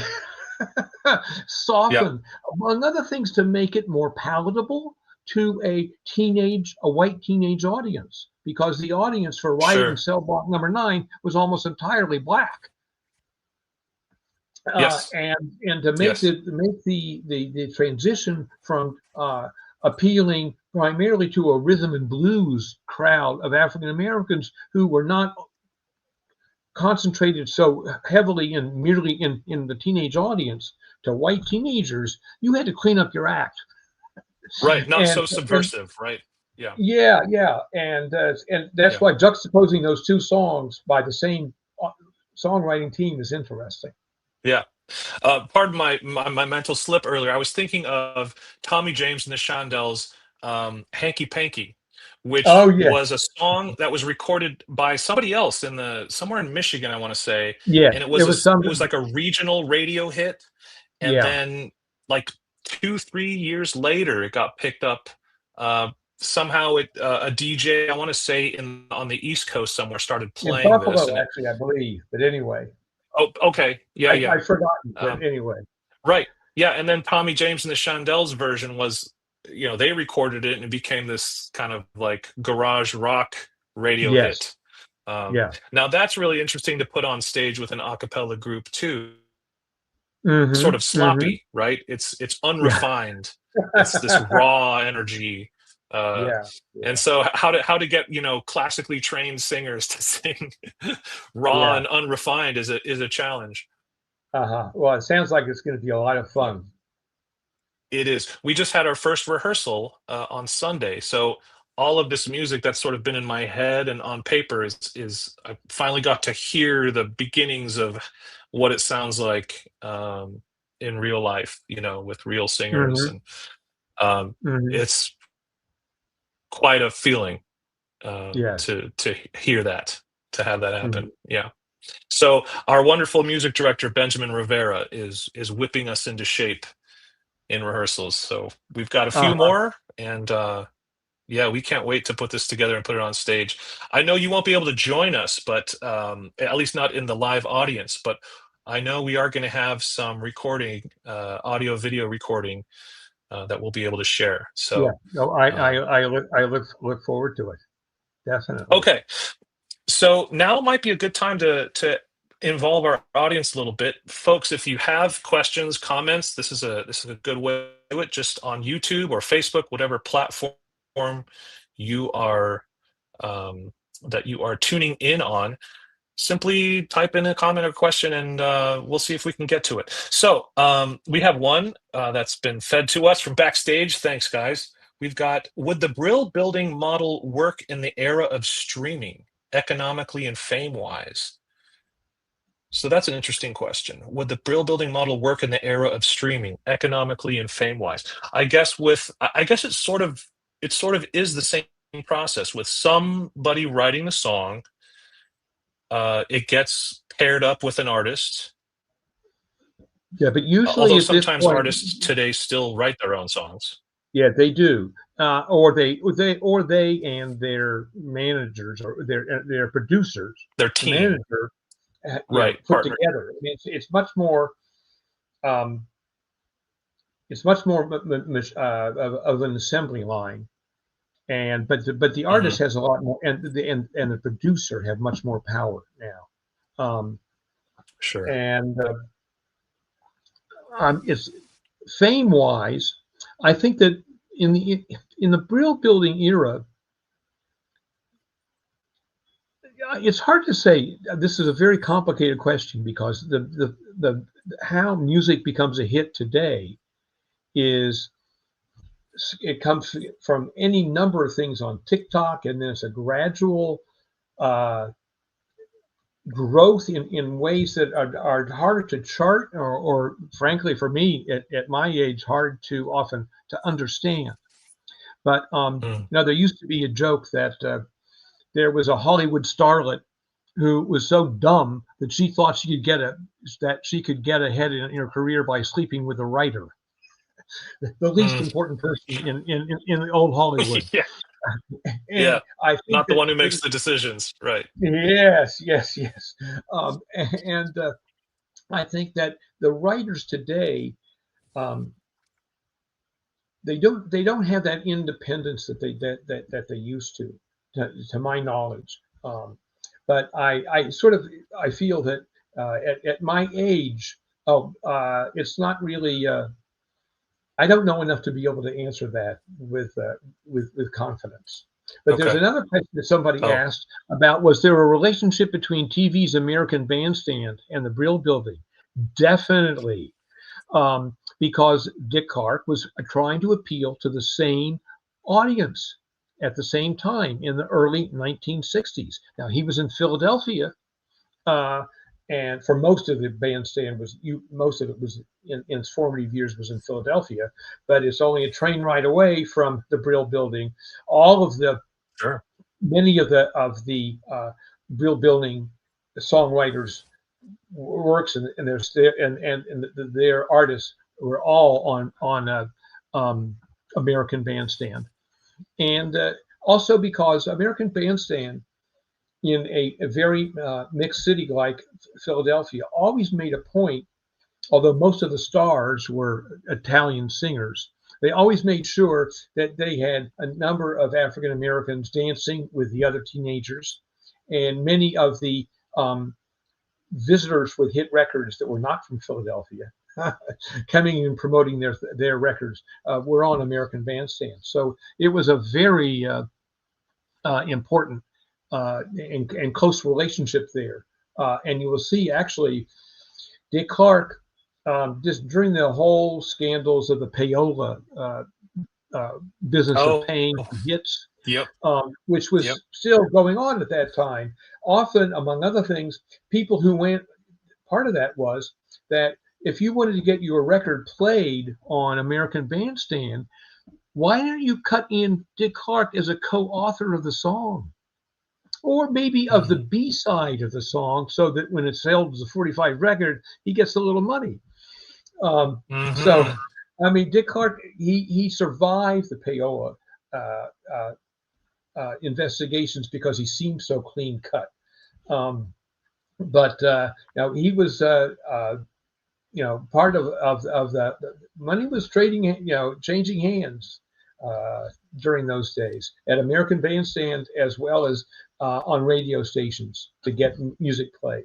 [SPEAKER 1] Yeah.
[SPEAKER 2] softened, among other things, to make it more palatable to a white teenage audience, because the audience for Riot and
[SPEAKER 1] Sure.
[SPEAKER 2] Cell Block Number 9 was almost entirely black.
[SPEAKER 1] Yes.
[SPEAKER 2] And to make
[SPEAKER 1] Yes.
[SPEAKER 2] the transition from appealing primarily to a rhythm and blues crowd of African Americans who were not concentrated so heavily in merely in the teenage audience to white teenagers, you had to clean up your act.
[SPEAKER 1] Right. Not
[SPEAKER 2] And,
[SPEAKER 1] so
[SPEAKER 2] and
[SPEAKER 1] subversive. Right. Yeah.
[SPEAKER 2] yeah, yeah, and that's
[SPEAKER 1] Yeah.
[SPEAKER 2] why juxtaposing those two songs by the same songwriting team is interesting.
[SPEAKER 1] Yeah. Pardon my mental slip earlier. I was thinking of Tommy James and the Shondells, "Hanky Panky,"
[SPEAKER 2] Oh
[SPEAKER 1] which
[SPEAKER 2] yeah,
[SPEAKER 1] was a song that was recorded by somebody else in the somewhere in Michigan, I want to say,
[SPEAKER 2] yes,
[SPEAKER 1] and
[SPEAKER 2] it was
[SPEAKER 1] it was
[SPEAKER 2] something.
[SPEAKER 1] like a regional radio hit, and
[SPEAKER 2] Yeah,
[SPEAKER 1] then like 2 3 years later, it got picked up. Uh, Somehow, a DJ, I want to say in on the East Coast somewhere, started
[SPEAKER 2] in
[SPEAKER 1] playing this,
[SPEAKER 2] Buffalo
[SPEAKER 1] and it.
[SPEAKER 2] actually, I believe. But anyway,
[SPEAKER 1] Oh, okay, yeah, yeah.
[SPEAKER 2] I've forgotten. But
[SPEAKER 1] Um,
[SPEAKER 2] anyway,
[SPEAKER 1] Right. Yeah, and then Tommy James and the Shondells version was, they recorded it and it became this kind of like garage rock radio
[SPEAKER 2] yes,
[SPEAKER 1] hit.
[SPEAKER 2] yeah,
[SPEAKER 1] Now that's really interesting to put on stage with an a cappella group too. Sort
[SPEAKER 2] mm-hmm,
[SPEAKER 1] of
[SPEAKER 2] mm-hmm,
[SPEAKER 1] sloppy, right? It's
[SPEAKER 2] yeah,
[SPEAKER 1] unrefined. It's this raw energy. Uh,
[SPEAKER 2] yeah,
[SPEAKER 1] and
[SPEAKER 2] yeah,
[SPEAKER 1] so how to get, classically trained singers to sing raw
[SPEAKER 2] yeah.
[SPEAKER 1] and unrefined is a challenge.
[SPEAKER 2] Uh-huh. Well, it sounds like it's going to be a lot of
[SPEAKER 1] Yeah.
[SPEAKER 2] fun.
[SPEAKER 1] It is. We just had our first rehearsal on Sunday, so all of this music that's sort of been in my head and on paper is I finally got to hear the beginnings of what it sounds like in real life, with real singers,
[SPEAKER 2] Mm-hmm,
[SPEAKER 1] and um,
[SPEAKER 2] mm-hmm.
[SPEAKER 1] it's quite a feeling
[SPEAKER 2] Yes.
[SPEAKER 1] to hear that, to have that
[SPEAKER 2] Mm-hmm.
[SPEAKER 1] happen. Yeah. So our wonderful music director Benjamin Rivera is whipping us into shape in rehearsals. So we've got a few
[SPEAKER 2] Uh-huh.
[SPEAKER 1] more, and yeah, we can't wait to put this together and put it on stage. I know you won't be able to join us, but at least not in the live audience. But I know we are going to have some recording, audio, video recording that we'll be able to share.
[SPEAKER 2] Yeah.
[SPEAKER 1] So,
[SPEAKER 2] No,
[SPEAKER 1] um,
[SPEAKER 2] I look forward to it. Definitely.
[SPEAKER 1] okay, so now might be a good time to involve our audience a little bit, folks. If you have questions, comments, this is a good way to do it. Just on YouTube or Facebook, whatever platform you are um, that you are tuning in on. Simply type in a comment or question, and we'll see if we can get to it. So we have one that's been fed to us from backstage. Thanks, guys. We've got: would the Brill building model work in the era of streaming, economically and fame wise? So that's an interesting question. Would the Brill building model work in the era of streaming, economically and fame wise? I guess it sort of is the same process with somebody writing the song. It gets paired up with an artist,
[SPEAKER 2] Yeah, but usually
[SPEAKER 1] although
[SPEAKER 2] at this
[SPEAKER 1] sometimes
[SPEAKER 2] point,
[SPEAKER 1] artists today still write their own songs.
[SPEAKER 2] yeah, they do. Or they and their managers or their producers,
[SPEAKER 1] Their
[SPEAKER 2] the
[SPEAKER 1] team,
[SPEAKER 2] manager,
[SPEAKER 1] right?
[SPEAKER 2] put
[SPEAKER 1] Partner.
[SPEAKER 2] together. I mean, it's much more um, it's much more of an assembly line, and but the
[SPEAKER 1] Hmm.
[SPEAKER 2] artist has a lot more, and the producer have much more power now.
[SPEAKER 1] Sure.
[SPEAKER 2] And it's fame wise, I think that in the Brill Building era, it's hard to say. This is a very complicated question because the how music becomes a hit today is it comes from any number of things on TikTok, and there's a gradual uh, growth in ways that are harder to chart, or frankly, for me at my age, hard to often to understand. But
[SPEAKER 1] Mm.
[SPEAKER 2] there used to be a joke that there was a Hollywood starlet who was so dumb that she thought she could get ahead in her career by sleeping with a writer, the least
[SPEAKER 1] Mm.
[SPEAKER 2] important person in old Hollywood.
[SPEAKER 1] Yeah.
[SPEAKER 2] And
[SPEAKER 1] Yeah.
[SPEAKER 2] I think
[SPEAKER 1] Not the
[SPEAKER 2] that
[SPEAKER 1] one who makes the decisions. Right.
[SPEAKER 2] yes, yes, yes. And I think that the writers today, um, they don't have that independence that they used to my knowledge. But I feel that at my age, it's not really. I don't know enough to be able to answer that with confidence. But there's
[SPEAKER 1] Okay.
[SPEAKER 2] another question that somebody
[SPEAKER 1] Oh,
[SPEAKER 2] asked about: was there a relationship between TV's American Bandstand and the Brill Building? Definitely, because Dick Clark was trying to appeal to the same audience at the same time in the early 1960s. Now he was in Philadelphia, uh, and for most of the bandstand most of it was in its formative years was in Philadelphia, but it's only a train ride away from the Brill Building. All of the
[SPEAKER 1] sure.
[SPEAKER 2] Many of the Brill Building songwriters works and their artists were all on um, American Bandstand, and also because American Bandstand in a very mixed city like Philadelphia always made a point, although most of the stars were Italian singers. They always made sure that they had a number of African Americans dancing with the other teenagers, and many of the um, visitors with hit records that were not from Philadelphia coming and promoting their records were on American Bandstand. So it was a very important and close relationship there. And you will see actually Dick Clark just during the whole scandals of the payola uh, business of
[SPEAKER 1] Oh,
[SPEAKER 2] paying for hits,
[SPEAKER 1] yep.
[SPEAKER 2] which
[SPEAKER 1] Yep.
[SPEAKER 2] was still going on at that time. Often, among other things, people who went part of that was that if you wanted to get your record played on American Bandstand, why don't you cut in Dick Clark as a co-author of the song? Or maybe of the
[SPEAKER 1] Hmm.
[SPEAKER 2] B side of the song, so that when it's sold as a 45 record, he gets a little money. So,
[SPEAKER 1] Hmm.
[SPEAKER 2] I mean, Dick Clark, he survived the payola uh, uh, investigations because he seemed so clean cut. Um, but now he was part of the money was trading, changing hands uh, during those days at American Bandstand as well as on radio stations to get music played.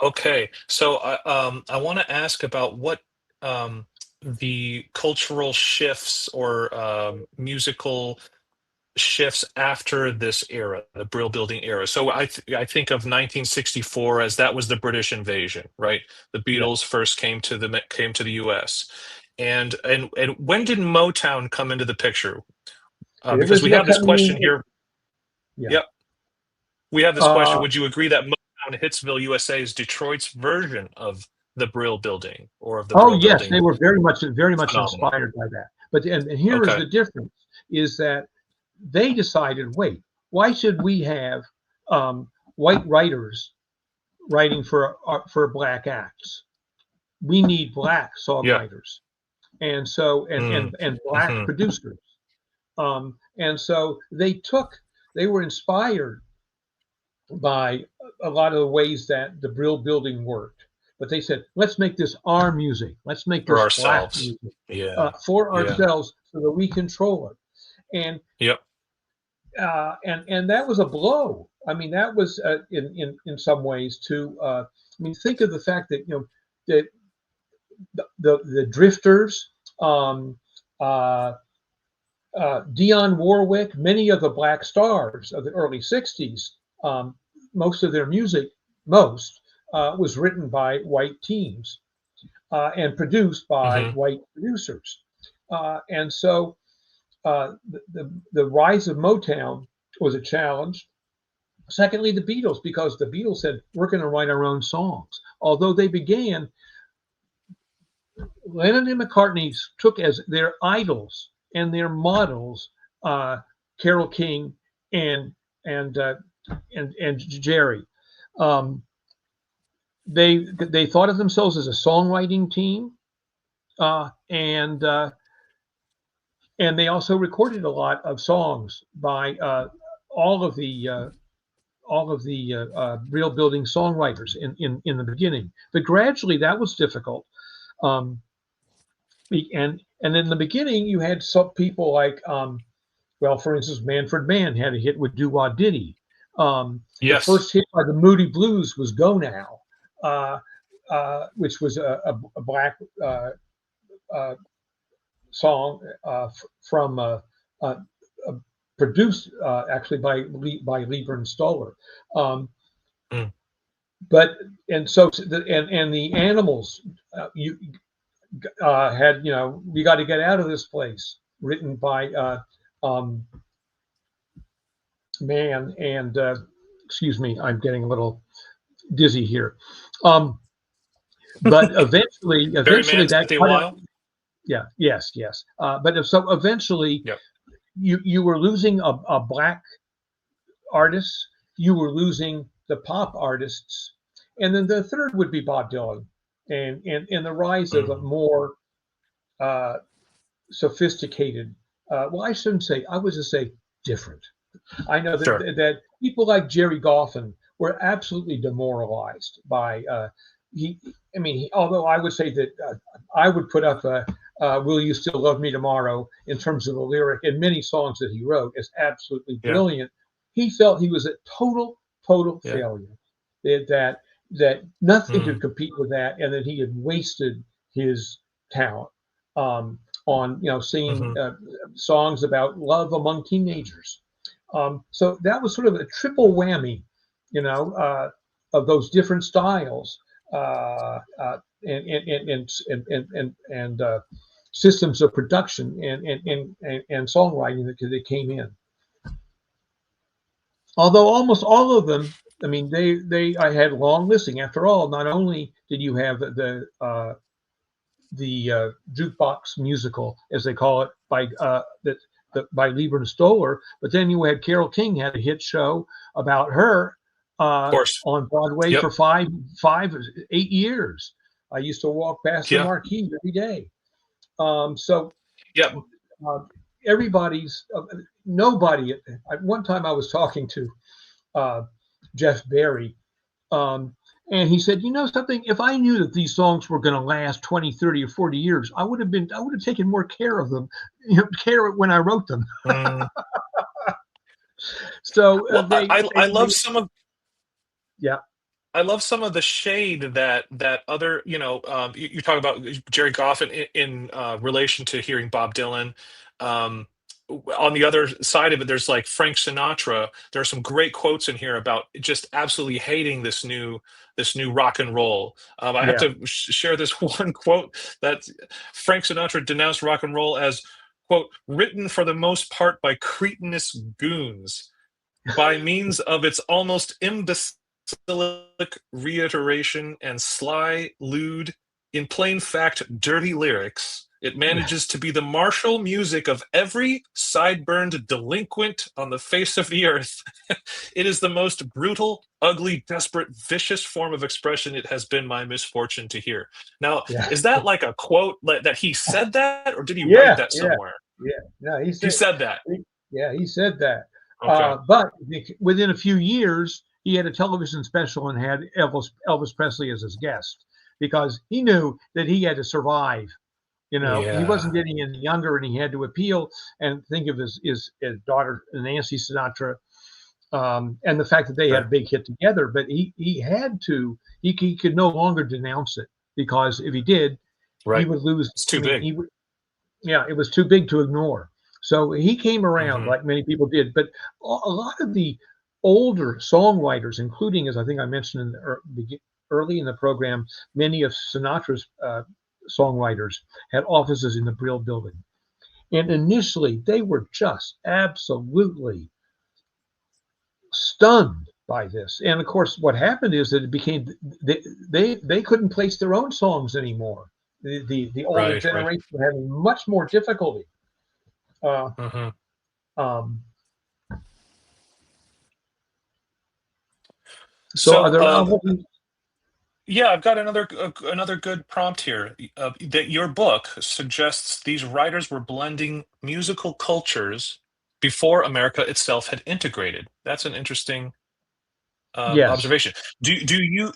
[SPEAKER 1] Okay. So I want to ask about what um, the cultural shifts or musical shifts after this era, the Brill Building era. So I think of 1964 as that was the British invasion, right? The
[SPEAKER 2] Yeah,
[SPEAKER 1] Beatles first came to the U.S. And when did Motown come into the picture?
[SPEAKER 2] it
[SPEAKER 1] Because
[SPEAKER 2] was
[SPEAKER 1] we have this
[SPEAKER 2] coming
[SPEAKER 1] question
[SPEAKER 2] in.
[SPEAKER 1] here.
[SPEAKER 2] Yeah.
[SPEAKER 1] Yep, we have this question.
[SPEAKER 2] Uh,
[SPEAKER 1] Would you agree that Motown Hitsville, USA is Detroit's version of the Brill Building or of the
[SPEAKER 2] oh
[SPEAKER 1] Brill
[SPEAKER 2] yes,
[SPEAKER 1] Building
[SPEAKER 2] they were very much
[SPEAKER 1] phenomenon?
[SPEAKER 2] inspired by that. And here is
[SPEAKER 1] Okay.
[SPEAKER 2] the difference: is that they decided, wait, why should we have white writers writing for black acts? We need black
[SPEAKER 1] Yeah.
[SPEAKER 2] songwriters, and so
[SPEAKER 1] Mm.
[SPEAKER 2] and black
[SPEAKER 1] Hmm.
[SPEAKER 2] producers. And so they were inspired by a lot of the ways that the Brill Building worked. but they said, let's make this our music. Let's make
[SPEAKER 1] For
[SPEAKER 2] this black
[SPEAKER 1] ourselves.
[SPEAKER 2] music
[SPEAKER 1] Yeah.
[SPEAKER 2] for
[SPEAKER 1] Yeah.
[SPEAKER 2] ourselves so that we control it.
[SPEAKER 1] Yep.
[SPEAKER 2] And that was a blow. I mean, that was in some ways to. I mean, think of the fact that that the Drifters, um, uh, Dionne Warwick, many of the black stars of the early '60s, most of their music, was written by white teams and produced by
[SPEAKER 1] Hmm.
[SPEAKER 2] white producers, and so the rise of Motown was a challenge. Secondly, the Beatles, because the Beatles said, we're going to write our own songs. Although they began, Lennon and McCartney took as their idols and their models Carole King and and uh, and Jerry. Um, they thought of themselves as a songwriting team, and they also recorded a lot of songs by all of the Brill Building songwriters in the beginning. But gradually that was difficult. Um, and in the beginning you had some people like, well, for instance, Manfred Mann had a hit with Do Wah Diddy. The
[SPEAKER 1] Yes.
[SPEAKER 2] first hit by the Moody Blues was Go Now, which was a black uh, song from produced actually by Lieber and Stoller. Um,
[SPEAKER 1] Mm.
[SPEAKER 2] but and so and the Animals, you had we got to get out of this place, written by um, Mann and excuse me, I'm getting a little dizzy here. But
[SPEAKER 1] Barry
[SPEAKER 2] eventually
[SPEAKER 1] Mann's
[SPEAKER 2] that
[SPEAKER 1] Cynthia
[SPEAKER 2] cut out.
[SPEAKER 1] Weil.
[SPEAKER 2] Yeah, yes. But so eventually
[SPEAKER 1] Yep.
[SPEAKER 2] you were losing a black artist, you were losing the pop artists, and then the third would be Bob Dylan, and the rise of a
[SPEAKER 1] Mm.
[SPEAKER 2] more uh, sophisticated. Well, I would just say different. I know
[SPEAKER 1] Sure.
[SPEAKER 2] that people like Jerry Goffin were absolutely demoralized by he. I mean, although I would say that I would put up "Will You Still Love Me Tomorrow" in terms of the lyric and many songs that he wrote as absolutely
[SPEAKER 1] Yeah.
[SPEAKER 2] brilliant. He felt he was a total
[SPEAKER 1] Yeah.
[SPEAKER 2] failure. That nothing could
[SPEAKER 1] Mm.
[SPEAKER 2] compete with that, and that he had wasted his talent on singing
[SPEAKER 1] Hmm.
[SPEAKER 2] songs about love among teenagers. So that was sort of a triple whammy, of those different styles and systems of production and songwriting that came in. Although almost all of them, I mean, I had long listing. After all, not only did you have the jukebox musical, as they call it, by Lieber and Stoller. But then you had Carole King had a hit show about her
[SPEAKER 1] Of course.
[SPEAKER 2] on Broadway
[SPEAKER 1] Yep.
[SPEAKER 2] for 8 years. I used to walk past the
[SPEAKER 1] Yeah.
[SPEAKER 2] marquee every day. So
[SPEAKER 1] Yep.
[SPEAKER 2] uh, everybody's nobody. At one time, I was talking to Jeff Barry. And he said, you know something, if I knew that these songs were going to last 20, 30, or 40 years, I would have taken more care of them, care when I wrote them.
[SPEAKER 1] Mm.
[SPEAKER 2] So
[SPEAKER 1] Well, I love some of
[SPEAKER 2] yeah,
[SPEAKER 1] I love some of the shade that other, you talk about Jerry Goffin in relation to hearing Bob Dylan. Um, on the other side of it, there's like Frank Sinatra. There are some great quotes in here about just absolutely hating this new rock and roll. I have
[SPEAKER 2] yeah,
[SPEAKER 1] to share this one quote that Frank Sinatra denounced rock and roll as, quote, written for the most part by cretinous goons by means of its almost imbecilic reiteration and sly, lewd, in plain fact, dirty lyrics. It manages to be the martial music of every sideburns delinquent on the face of the earth. It is the most brutal, ugly, desperate, vicious form of expression it has been my misfortune to hear. Now,
[SPEAKER 2] yeah,
[SPEAKER 1] is that like a quote that he said that, or did he write
[SPEAKER 2] yeah,
[SPEAKER 1] that
[SPEAKER 2] yeah,
[SPEAKER 1] somewhere?
[SPEAKER 2] yeah. No, he
[SPEAKER 1] He
[SPEAKER 2] said,
[SPEAKER 1] said that.
[SPEAKER 2] yeah, he said that.
[SPEAKER 1] Okay.
[SPEAKER 2] But within a few years, he had a television special and had Elvis Presley as his guest. because he knew that he had to survive. He wasn't
[SPEAKER 1] Yeah.
[SPEAKER 2] getting any younger, and he had to appeal and think of his daughter Nancy Sinatra, and the fact that they had a
[SPEAKER 1] Sure.
[SPEAKER 2] big hit together. But he had to. He could no longer denounce it, because if he did, he
[SPEAKER 1] Right.
[SPEAKER 2] would lose.
[SPEAKER 1] It's
[SPEAKER 2] I
[SPEAKER 1] too
[SPEAKER 2] mean,
[SPEAKER 1] big.
[SPEAKER 2] yeah, it was too big to ignore. So he came around,
[SPEAKER 1] Hmm.
[SPEAKER 2] like many people did. But a lot of the older songwriters, including, as I think I mentioned in early in the program, many of Sinatra's songwriters had offices in the Brill Building. And initially, they were just absolutely stunned by this. And of course, what happened is that it became they couldn't place their own songs anymore. The older
[SPEAKER 1] Right. Right.
[SPEAKER 2] generation were having much more difficulty. Uh,
[SPEAKER 1] Hmm.
[SPEAKER 2] um, so, are
[SPEAKER 1] So,
[SPEAKER 2] there other?
[SPEAKER 1] yeah, I've got another good prompt here. That your book suggests these writers were blending musical cultures before America itself had integrated. That's an interesting
[SPEAKER 2] Yes,
[SPEAKER 1] observation. Do you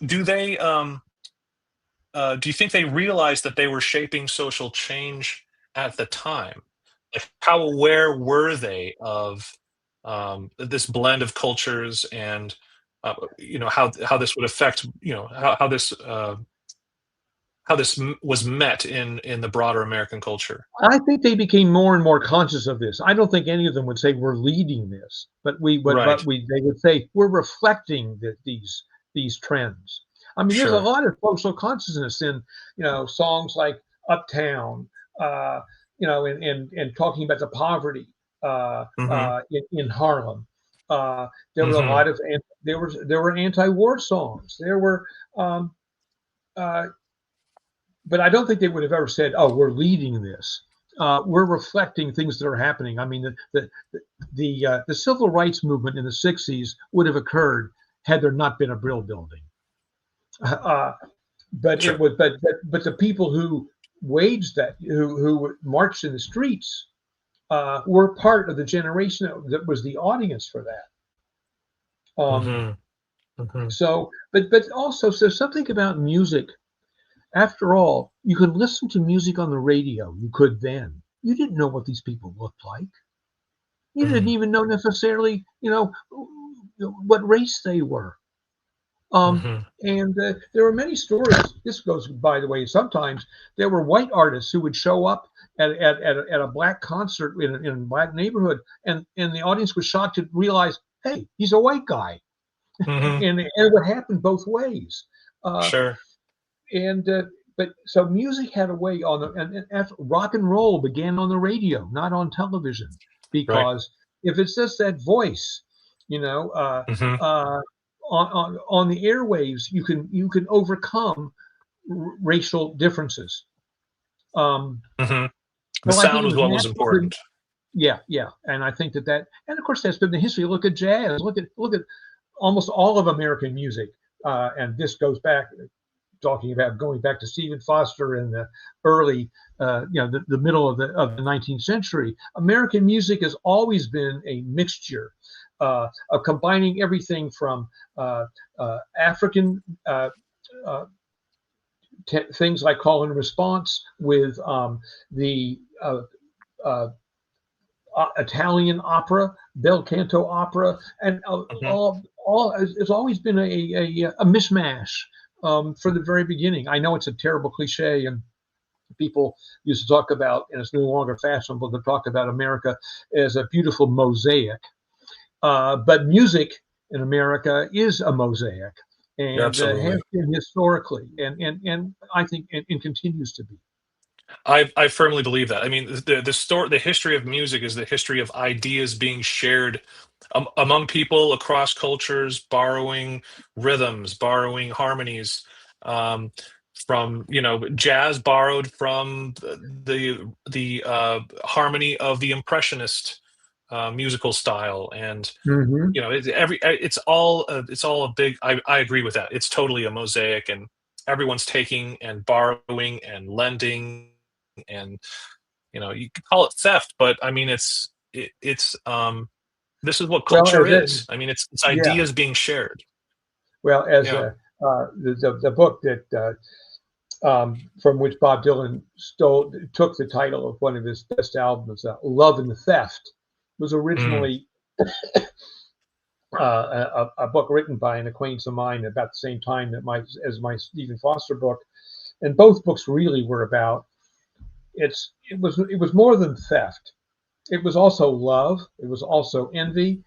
[SPEAKER 1] think they realized that they were shaping social change at the time? Like, how aware were they of this blend of cultures, and how this would affect, how this was met in the broader American culture?
[SPEAKER 2] I think they became more and more conscious of this. I don't think any of them would say we're leading this, but
[SPEAKER 1] Right.
[SPEAKER 2] they would say we're reflecting these trends. I mean, there's a
[SPEAKER 1] Sure.
[SPEAKER 2] lot of social consciousness in songs like Uptown, uh, and talking about the poverty
[SPEAKER 1] Mhm.
[SPEAKER 2] in Harlem. There were a
[SPEAKER 1] Mhm.
[SPEAKER 2] lot of there were anti-war songs. There were um, uh, but I don't think they would have ever said, "Oh, we're leading this. We're reflecting things that are happening." I mean, the civil rights movement in the '60s would have occurred had there not been a Brill Building. Uh, but it
[SPEAKER 1] Sure.
[SPEAKER 2] was, but the people who waged that, who marched in the streets, were part of the generation that was the audience for that.
[SPEAKER 1] Mhm. Mhm.
[SPEAKER 2] So, but also, so something about music. After all, you could listen to music on the radio. You could then. You didn't know what these people looked like. You didn't
[SPEAKER 1] Mm.
[SPEAKER 2] even know necessarily, what race they were. Um,
[SPEAKER 1] Mhm.
[SPEAKER 2] and there were many stories. This goes, by the way, sometimes there were white artists who would show up at a black concert in a black neighborhood, and the audience was shocked to realize, hey, he's a white guy.
[SPEAKER 1] Mhm.
[SPEAKER 2] And it would happen both ways. Uh,
[SPEAKER 1] Sure.
[SPEAKER 2] and but so music had a way on the and after, rock and roll began on the radio, not on television,
[SPEAKER 1] Right.
[SPEAKER 2] because if it's just that voice, you know,
[SPEAKER 1] Mhm.
[SPEAKER 2] uh, on the airwaves, you can overcome racial differences. Um,
[SPEAKER 1] Mhm. The
[SPEAKER 2] so I think
[SPEAKER 1] sound
[SPEAKER 2] it
[SPEAKER 1] was
[SPEAKER 2] was
[SPEAKER 1] what was
[SPEAKER 2] natural to,
[SPEAKER 1] important.
[SPEAKER 2] yeah, yeah, and I think and of course that's been the history. Look at jazz. Look at almost all of American music, and this goes back, talking about going back to Stephen Foster in the early, the middle of the 19th century. American music has always been a mixture of combining everything from African uh, things like call and response with the uh, Italian opera, bel canto opera, and
[SPEAKER 1] Mhm.
[SPEAKER 2] all it's always been a mishmash for the very beginning. I know it's a terrible cliche, and people used to talk about, and it's no longer fashionable to talk about America as a beautiful mosaic. But music in America is a mosaic, and has
[SPEAKER 1] Absolutely.
[SPEAKER 2] been historically, and I think and continues to be.
[SPEAKER 1] I firmly believe that. I mean, the history of music is the history of ideas being shared among people across cultures, borrowing rhythms, borrowing harmonies. Um, from, jazz borrowed from the harmony of the impressionist musical style, and
[SPEAKER 2] Hmm.
[SPEAKER 1] it's all a big. I agree with that. It's totally a mosaic, and everyone's taking and borrowing and lending, and you could call it theft, but I mean it's this is what
[SPEAKER 2] Well,
[SPEAKER 1] culture is. I mean, it's
[SPEAKER 2] yeah,
[SPEAKER 1] ideas being shared.
[SPEAKER 2] well, as
[SPEAKER 1] Yeah.
[SPEAKER 2] the book that from which Bob Dylan took the title of one of his best albums, "Love and Theft." It was
[SPEAKER 1] Mm,
[SPEAKER 2] originally a book written by an acquaintance of mine about the same time that as my Stephen Foster book, and both books really were about it was more than theft. It was also love. It was also envy.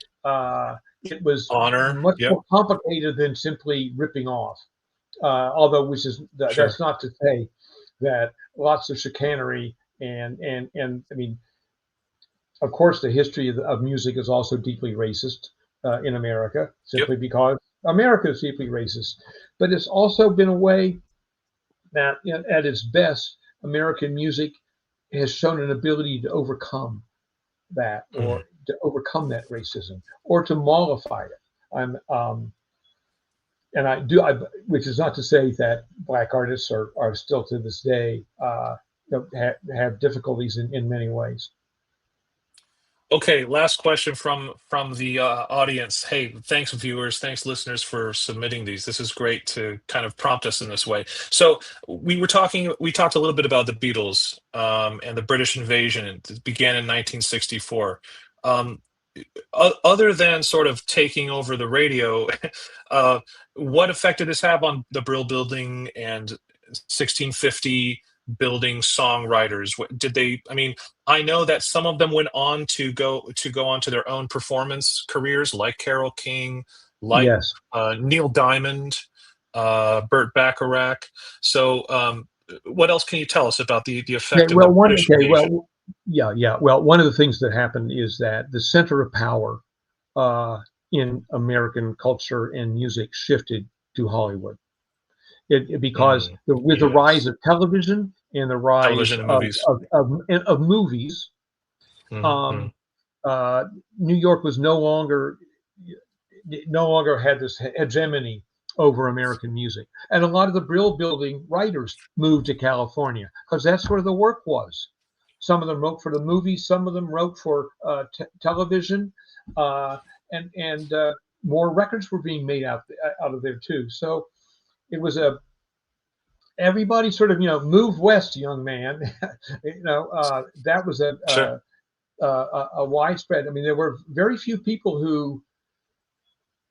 [SPEAKER 2] It was
[SPEAKER 1] honor.
[SPEAKER 2] much
[SPEAKER 1] Yep.
[SPEAKER 2] more complicated than simply ripping off. Although,
[SPEAKER 1] Sure.
[SPEAKER 2] that's not to say that lots of chicanery and I mean, of course, the history of music is also deeply racist in America,
[SPEAKER 1] Yep.
[SPEAKER 2] simply because America is deeply racist. But it's also been a way that, at its best, American music has shown an ability to overcome that,
[SPEAKER 1] Mm.
[SPEAKER 2] or to overcome that racism, or to mollify it. I'm and I do, which is not to say that black artists are still to this day have difficulties in many ways.
[SPEAKER 1] Okay, last question from the audience. Hey, thanks viewers, thanks listeners for submitting these. This is great to kind of prompt us in this way. So we talked a little bit about the Beatles and the British invasion. It began in 1964. Um, Other than sort of taking over the radio, uh, what effect did this have on the Brill Building and 1650 building songwriters? Did they? I mean, I know that some of them went on to go on to their own performance careers, like Carole King, like
[SPEAKER 2] Yes.
[SPEAKER 1] Neil Diamond, Burt Bacharach. So, what else can you tell us about the
[SPEAKER 2] Okay.
[SPEAKER 1] effect of the British invasion?
[SPEAKER 2] Yeah, yeah. Well, one of the things that happened is that the center of power uh, in American culture and music shifted to Hollywood. Because with the rise
[SPEAKER 1] Yes,
[SPEAKER 2] of television and the rise
[SPEAKER 1] television and movies.
[SPEAKER 2] of movies,
[SPEAKER 1] Mhm.
[SPEAKER 2] um, uh, New York was no longer had this hegemony over American music, and a lot of the Brill Building writers moved to California because that's where the work was. Some of them wrote for the movies, some of them wrote for television, uh, and more records were being made out of there too. So it was a everybody sort of move west, young man. That was
[SPEAKER 1] Sure.
[SPEAKER 2] a widespread. I mean, there were very few people who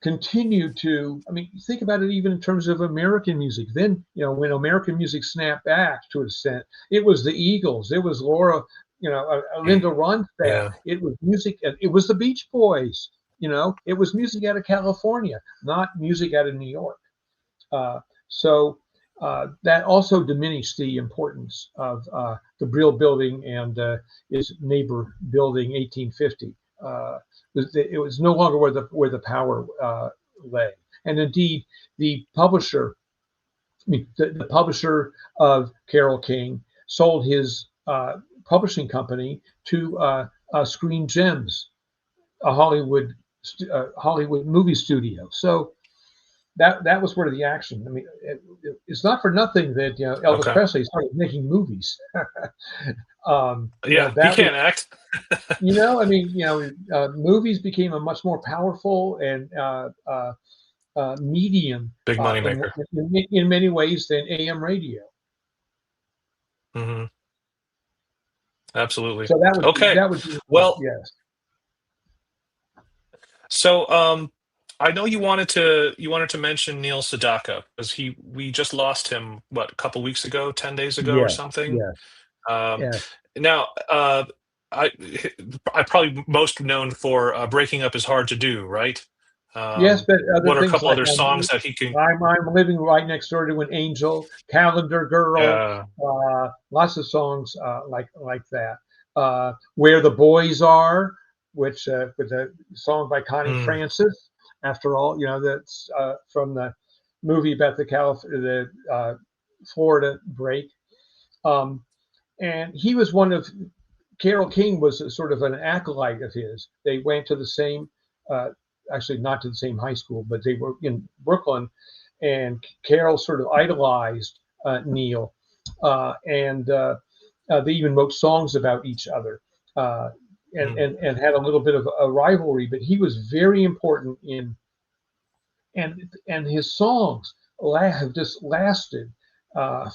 [SPEAKER 2] continued to. I mean, think about it even in terms of American music. Then, when American music snapped back to an extent, it was the Eagles, it was Laura,
[SPEAKER 1] Mm.
[SPEAKER 2] Linda Ronstadt.
[SPEAKER 1] Yeah.
[SPEAKER 2] It was music. It was the Beach Boys. It was music out of California, not music out of New York. So that also diminished the importance of the Brill Building and its neighbor building, 1850. It was no longer where the power lay, and indeed the publisher, the publisher of Carole King, sold his publishing company to Screen Gems, a Hollywood movie studio. So that was where the action. I mean, it's not for nothing that Elvis
[SPEAKER 1] Okay.
[SPEAKER 2] Presley started making movies.
[SPEAKER 1] Yeah, he
[SPEAKER 2] That was
[SPEAKER 1] can't act.
[SPEAKER 2] I mean, movies became a much more powerful and medium
[SPEAKER 1] Big money
[SPEAKER 2] in,
[SPEAKER 1] maker.
[SPEAKER 2] in many ways than AM radio.
[SPEAKER 1] Hmm. Absolutely.
[SPEAKER 2] So
[SPEAKER 1] Okay.
[SPEAKER 2] that would be
[SPEAKER 1] Well,
[SPEAKER 2] yes.
[SPEAKER 1] so I know you wanted to mention Neil Sedaka because he we just lost him what a couple weeks ago, 10 days ago or
[SPEAKER 2] Yes,
[SPEAKER 1] something.
[SPEAKER 2] yes,
[SPEAKER 1] Um,
[SPEAKER 2] yes.
[SPEAKER 1] Now, I I probably most known for "Breaking Up Is Hard to Do," right?
[SPEAKER 2] Yes, but other
[SPEAKER 1] What are a
[SPEAKER 2] things
[SPEAKER 1] couple
[SPEAKER 2] like
[SPEAKER 1] other songs that he can?
[SPEAKER 2] I'm living right next door to an angel, Calendar Girl,
[SPEAKER 1] Uh,
[SPEAKER 2] lots of songs like that. Where the Boys Are, which was a song by Connie
[SPEAKER 1] mm,
[SPEAKER 2] Francis. After all, that's from the movie about the Florida break. Um, and he was one of Carole King was a sort of an acolyte of his. They went to the same, uh, actually not to the same high school, but they were in Brooklyn, and Carole sort of idolized Neil, and they even wrote songs about each other, uh,
[SPEAKER 1] mm,
[SPEAKER 2] and had a little bit of a rivalry. But he was very important and his songs have just lasted.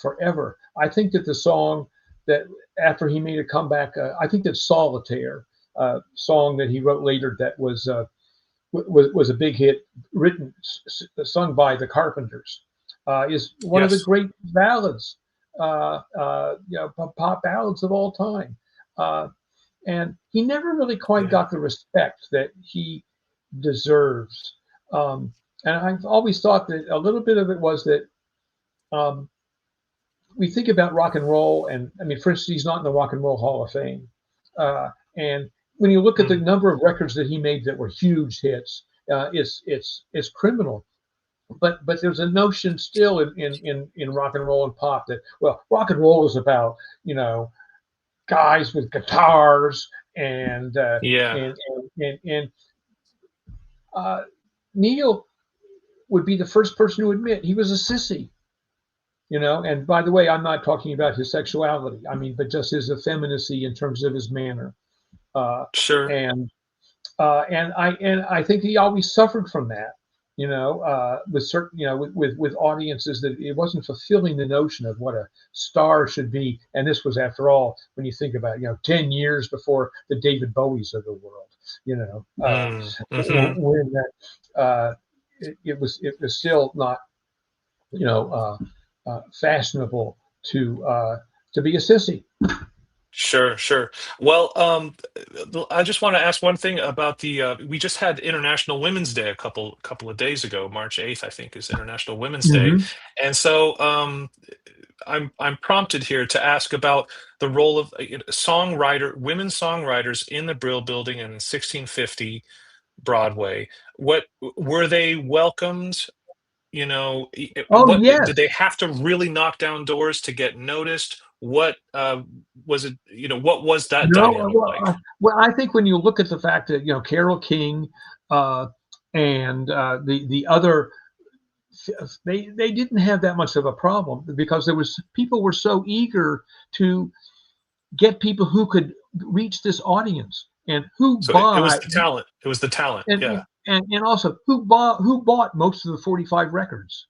[SPEAKER 2] forever. I think that the song that after he made a comeback, I think that Solitaire, song that he wrote later that was a big hit, written, sung by the Carpenters, is one of the
[SPEAKER 1] Yes.
[SPEAKER 2] great ballads, pop ballads of all time. And he never really quite
[SPEAKER 1] Yeah.
[SPEAKER 2] got the respect that he deserves. And I've always thought that a little bit of it was that um, we think about rock and roll, and I mean, for instance, he's not in the Rock and Roll Hall of Fame. And when you look at the
[SPEAKER 1] Mm.
[SPEAKER 2] number of records that he made that were huge hits, it's criminal. But there's a notion still in rock and roll and pop that, well, rock and roll is about, guys with guitars and
[SPEAKER 1] Yeah.
[SPEAKER 2] and Neil would be the first person to admit he was a sissy. And by the way, I'm not talking about his sexuality. I mean, but just his effeminacy in terms of his manner. Uh,
[SPEAKER 1] Sure.
[SPEAKER 2] and I think he always suffered from that. With certain, with audiences, that it wasn't fulfilling the notion of what a star should be. And this was, after all, when you think about, 10 years before the David Bowies of the world.
[SPEAKER 1] Mm. Hmm.
[SPEAKER 2] When it was still not, fashionable to be a sissy.
[SPEAKER 1] Sure, sure. Well, I just want to ask one thing about the. We just had International Women's Day a couple of days ago. March 8th, I think, is International Women's Day,
[SPEAKER 2] Hmm.
[SPEAKER 1] and so I'm prompted here to ask about the role of women songwriters in the Brill Building in 1650 Broadway. What were they welcomed?
[SPEAKER 2] Oh
[SPEAKER 1] What did they
[SPEAKER 2] yes.
[SPEAKER 1] have to really knock down doors to get noticed? What was it? What was that
[SPEAKER 2] No,
[SPEAKER 1] dynamic
[SPEAKER 2] well,
[SPEAKER 1] like?
[SPEAKER 2] I think when you look at the fact that Carole King uh, and the other, they didn't have that much of a problem because there was people were so eager to get people who could reach this audience and who
[SPEAKER 1] So it was
[SPEAKER 2] buy
[SPEAKER 1] the talent. It was the talent.
[SPEAKER 2] and
[SPEAKER 1] Yeah.
[SPEAKER 2] and also who bought most of the 45 records.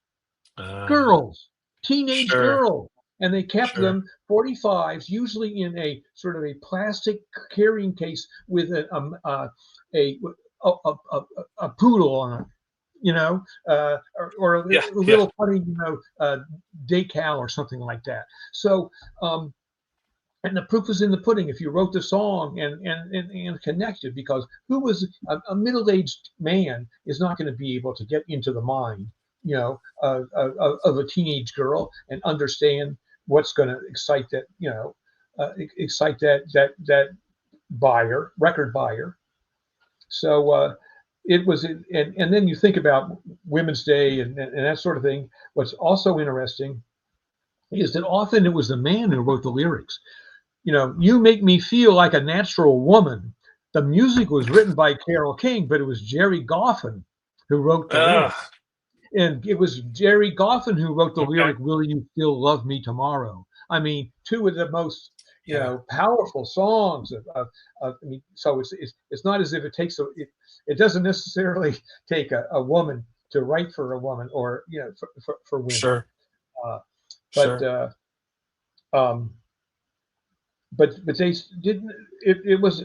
[SPEAKER 1] Uh,
[SPEAKER 2] Girls, teenage
[SPEAKER 1] sure,
[SPEAKER 2] girls, and they kept
[SPEAKER 1] sure.
[SPEAKER 2] them 45s, usually in a sort of a plastic carrying case with a a, a, a poodle on it, or a
[SPEAKER 1] Yeah, yeah.
[SPEAKER 2] little funny, decal or something like that. So, and the proof is in the pudding. If you wrote the song and connected, because who was a middle-aged man is not going to be able to get into the mind, of a teenage girl and understand what's going to excite that record buyer. So it was, and then you think about Women's Day and that sort of thing. What's also interesting is that often it was the man who wrote the lyrics. You make me feel like a natural woman. The music was written by Carole King, but it was Jerry Goffin who wrote the lyric.
[SPEAKER 1] Ah,
[SPEAKER 2] And it was Jerry Goffin who wrote the
[SPEAKER 1] okay.
[SPEAKER 2] lyric, "Will you still love me tomorrow?" I mean, two of the most,
[SPEAKER 1] Yeah,
[SPEAKER 2] powerful songs I mean, so it's not as if it doesn't necessarily take a woman to write for a woman, or, for women.
[SPEAKER 1] sure,
[SPEAKER 2] Uh, but
[SPEAKER 1] sure.
[SPEAKER 2] um, but they didn't. It was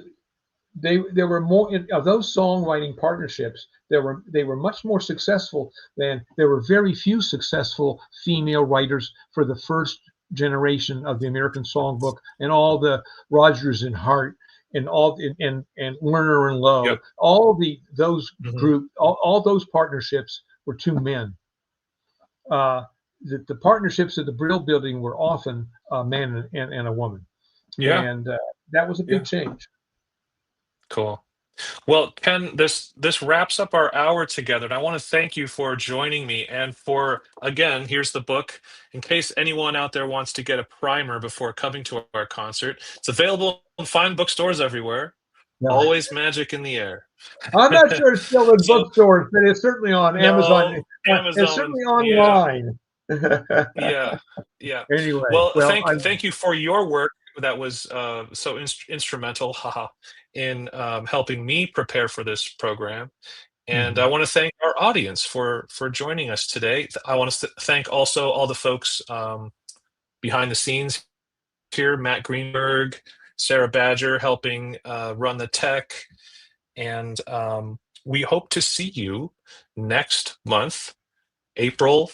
[SPEAKER 2] there were more of those songwriting partnerships. They were much more successful than there were very few successful female writers for the first generation of the American Songbook, and all the Rogers and Hart and and Lerner and
[SPEAKER 1] Yep.
[SPEAKER 2] Lowe,
[SPEAKER 1] Hmm.
[SPEAKER 2] all those partnerships were two men. uh, the partnerships at the Brill Building were often a man and a woman,
[SPEAKER 1] Yeah,
[SPEAKER 2] and that was a big
[SPEAKER 1] yeah.
[SPEAKER 2] change.
[SPEAKER 1] Cool. Well, Ken, this wraps up our hour together, and I want to thank you for joining me. And for again, here's the book. In case anyone out there wants to get a primer before coming to our concert, it's available in fine bookstores everywhere.
[SPEAKER 2] Yeah.
[SPEAKER 1] Always magic in the air.
[SPEAKER 2] I'm not sure it's still in
[SPEAKER 1] So
[SPEAKER 2] bookstores, but it's certainly on Amazon.
[SPEAKER 1] no,
[SPEAKER 2] It's
[SPEAKER 1] Amazon.
[SPEAKER 2] certainly
[SPEAKER 1] Yeah,
[SPEAKER 2] online.
[SPEAKER 1] yeah, yeah.
[SPEAKER 2] Anyway,
[SPEAKER 1] Well,
[SPEAKER 2] well,
[SPEAKER 1] thank you for your work that was so instrumental, haha, in helping me prepare for this program. And I want to thank our audience for joining us today. I want to thank also all the folks behind the scenes here, Matt Greenberg, Sarah Badger helping run the tech. And we hope to see you next month, April,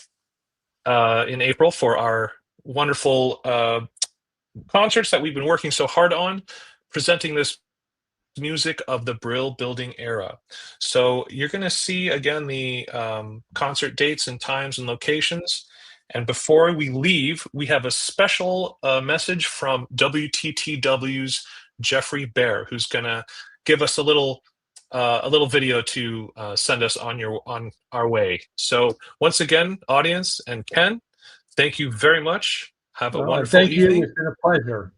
[SPEAKER 1] in April, for our wonderful concerts that we've been working so hard on, presenting this music of the Brill Building Era. So you're going to see again the concert dates and times and locations. And before we leave, we have a special message from WTTW's Jeffrey Bear, who's going to give us a little video to send us on our way. So once again, audience and Ken, thank you very much. Have a wonderful
[SPEAKER 2] thank
[SPEAKER 1] evening.
[SPEAKER 2] you. It's been a pleasure.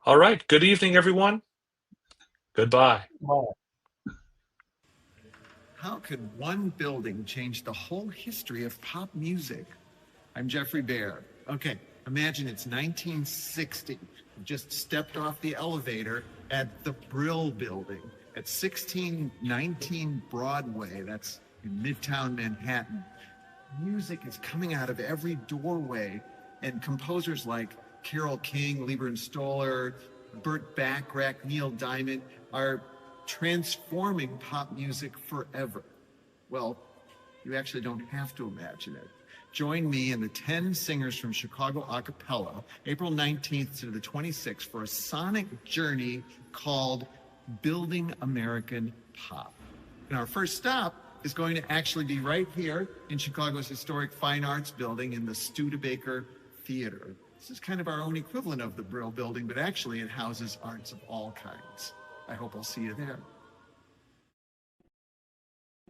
[SPEAKER 1] All right. Good evening, everyone. Goodbye.
[SPEAKER 2] Bye.
[SPEAKER 3] How could one building change the whole history of pop music? I'm Jeffrey Bear. Okay, imagine it's 1960. You just stepped off the elevator at the Brill Building at 1619 Broadway. That's in Midtown Manhattan. Music is coming out of every doorway, and composers like Carole King, Lieber Stoller, Burt Bacharach, Neil Diamond are transforming pop music forever. Well, you actually don't have to imagine it. Join me and the 10 singers from Chicago a cappella, April 19th to the 26th, for a sonic journey called Building American Pop. And our first stop is going to actually be right here in Chicago's historic Fine Arts Building in the Studebaker Theater. This is kind of our own equivalent of the Brill Building, but actually it houses arts of all kinds. I hope I'll see you there.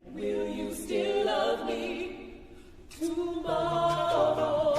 [SPEAKER 4] Will you still love me tomorrow?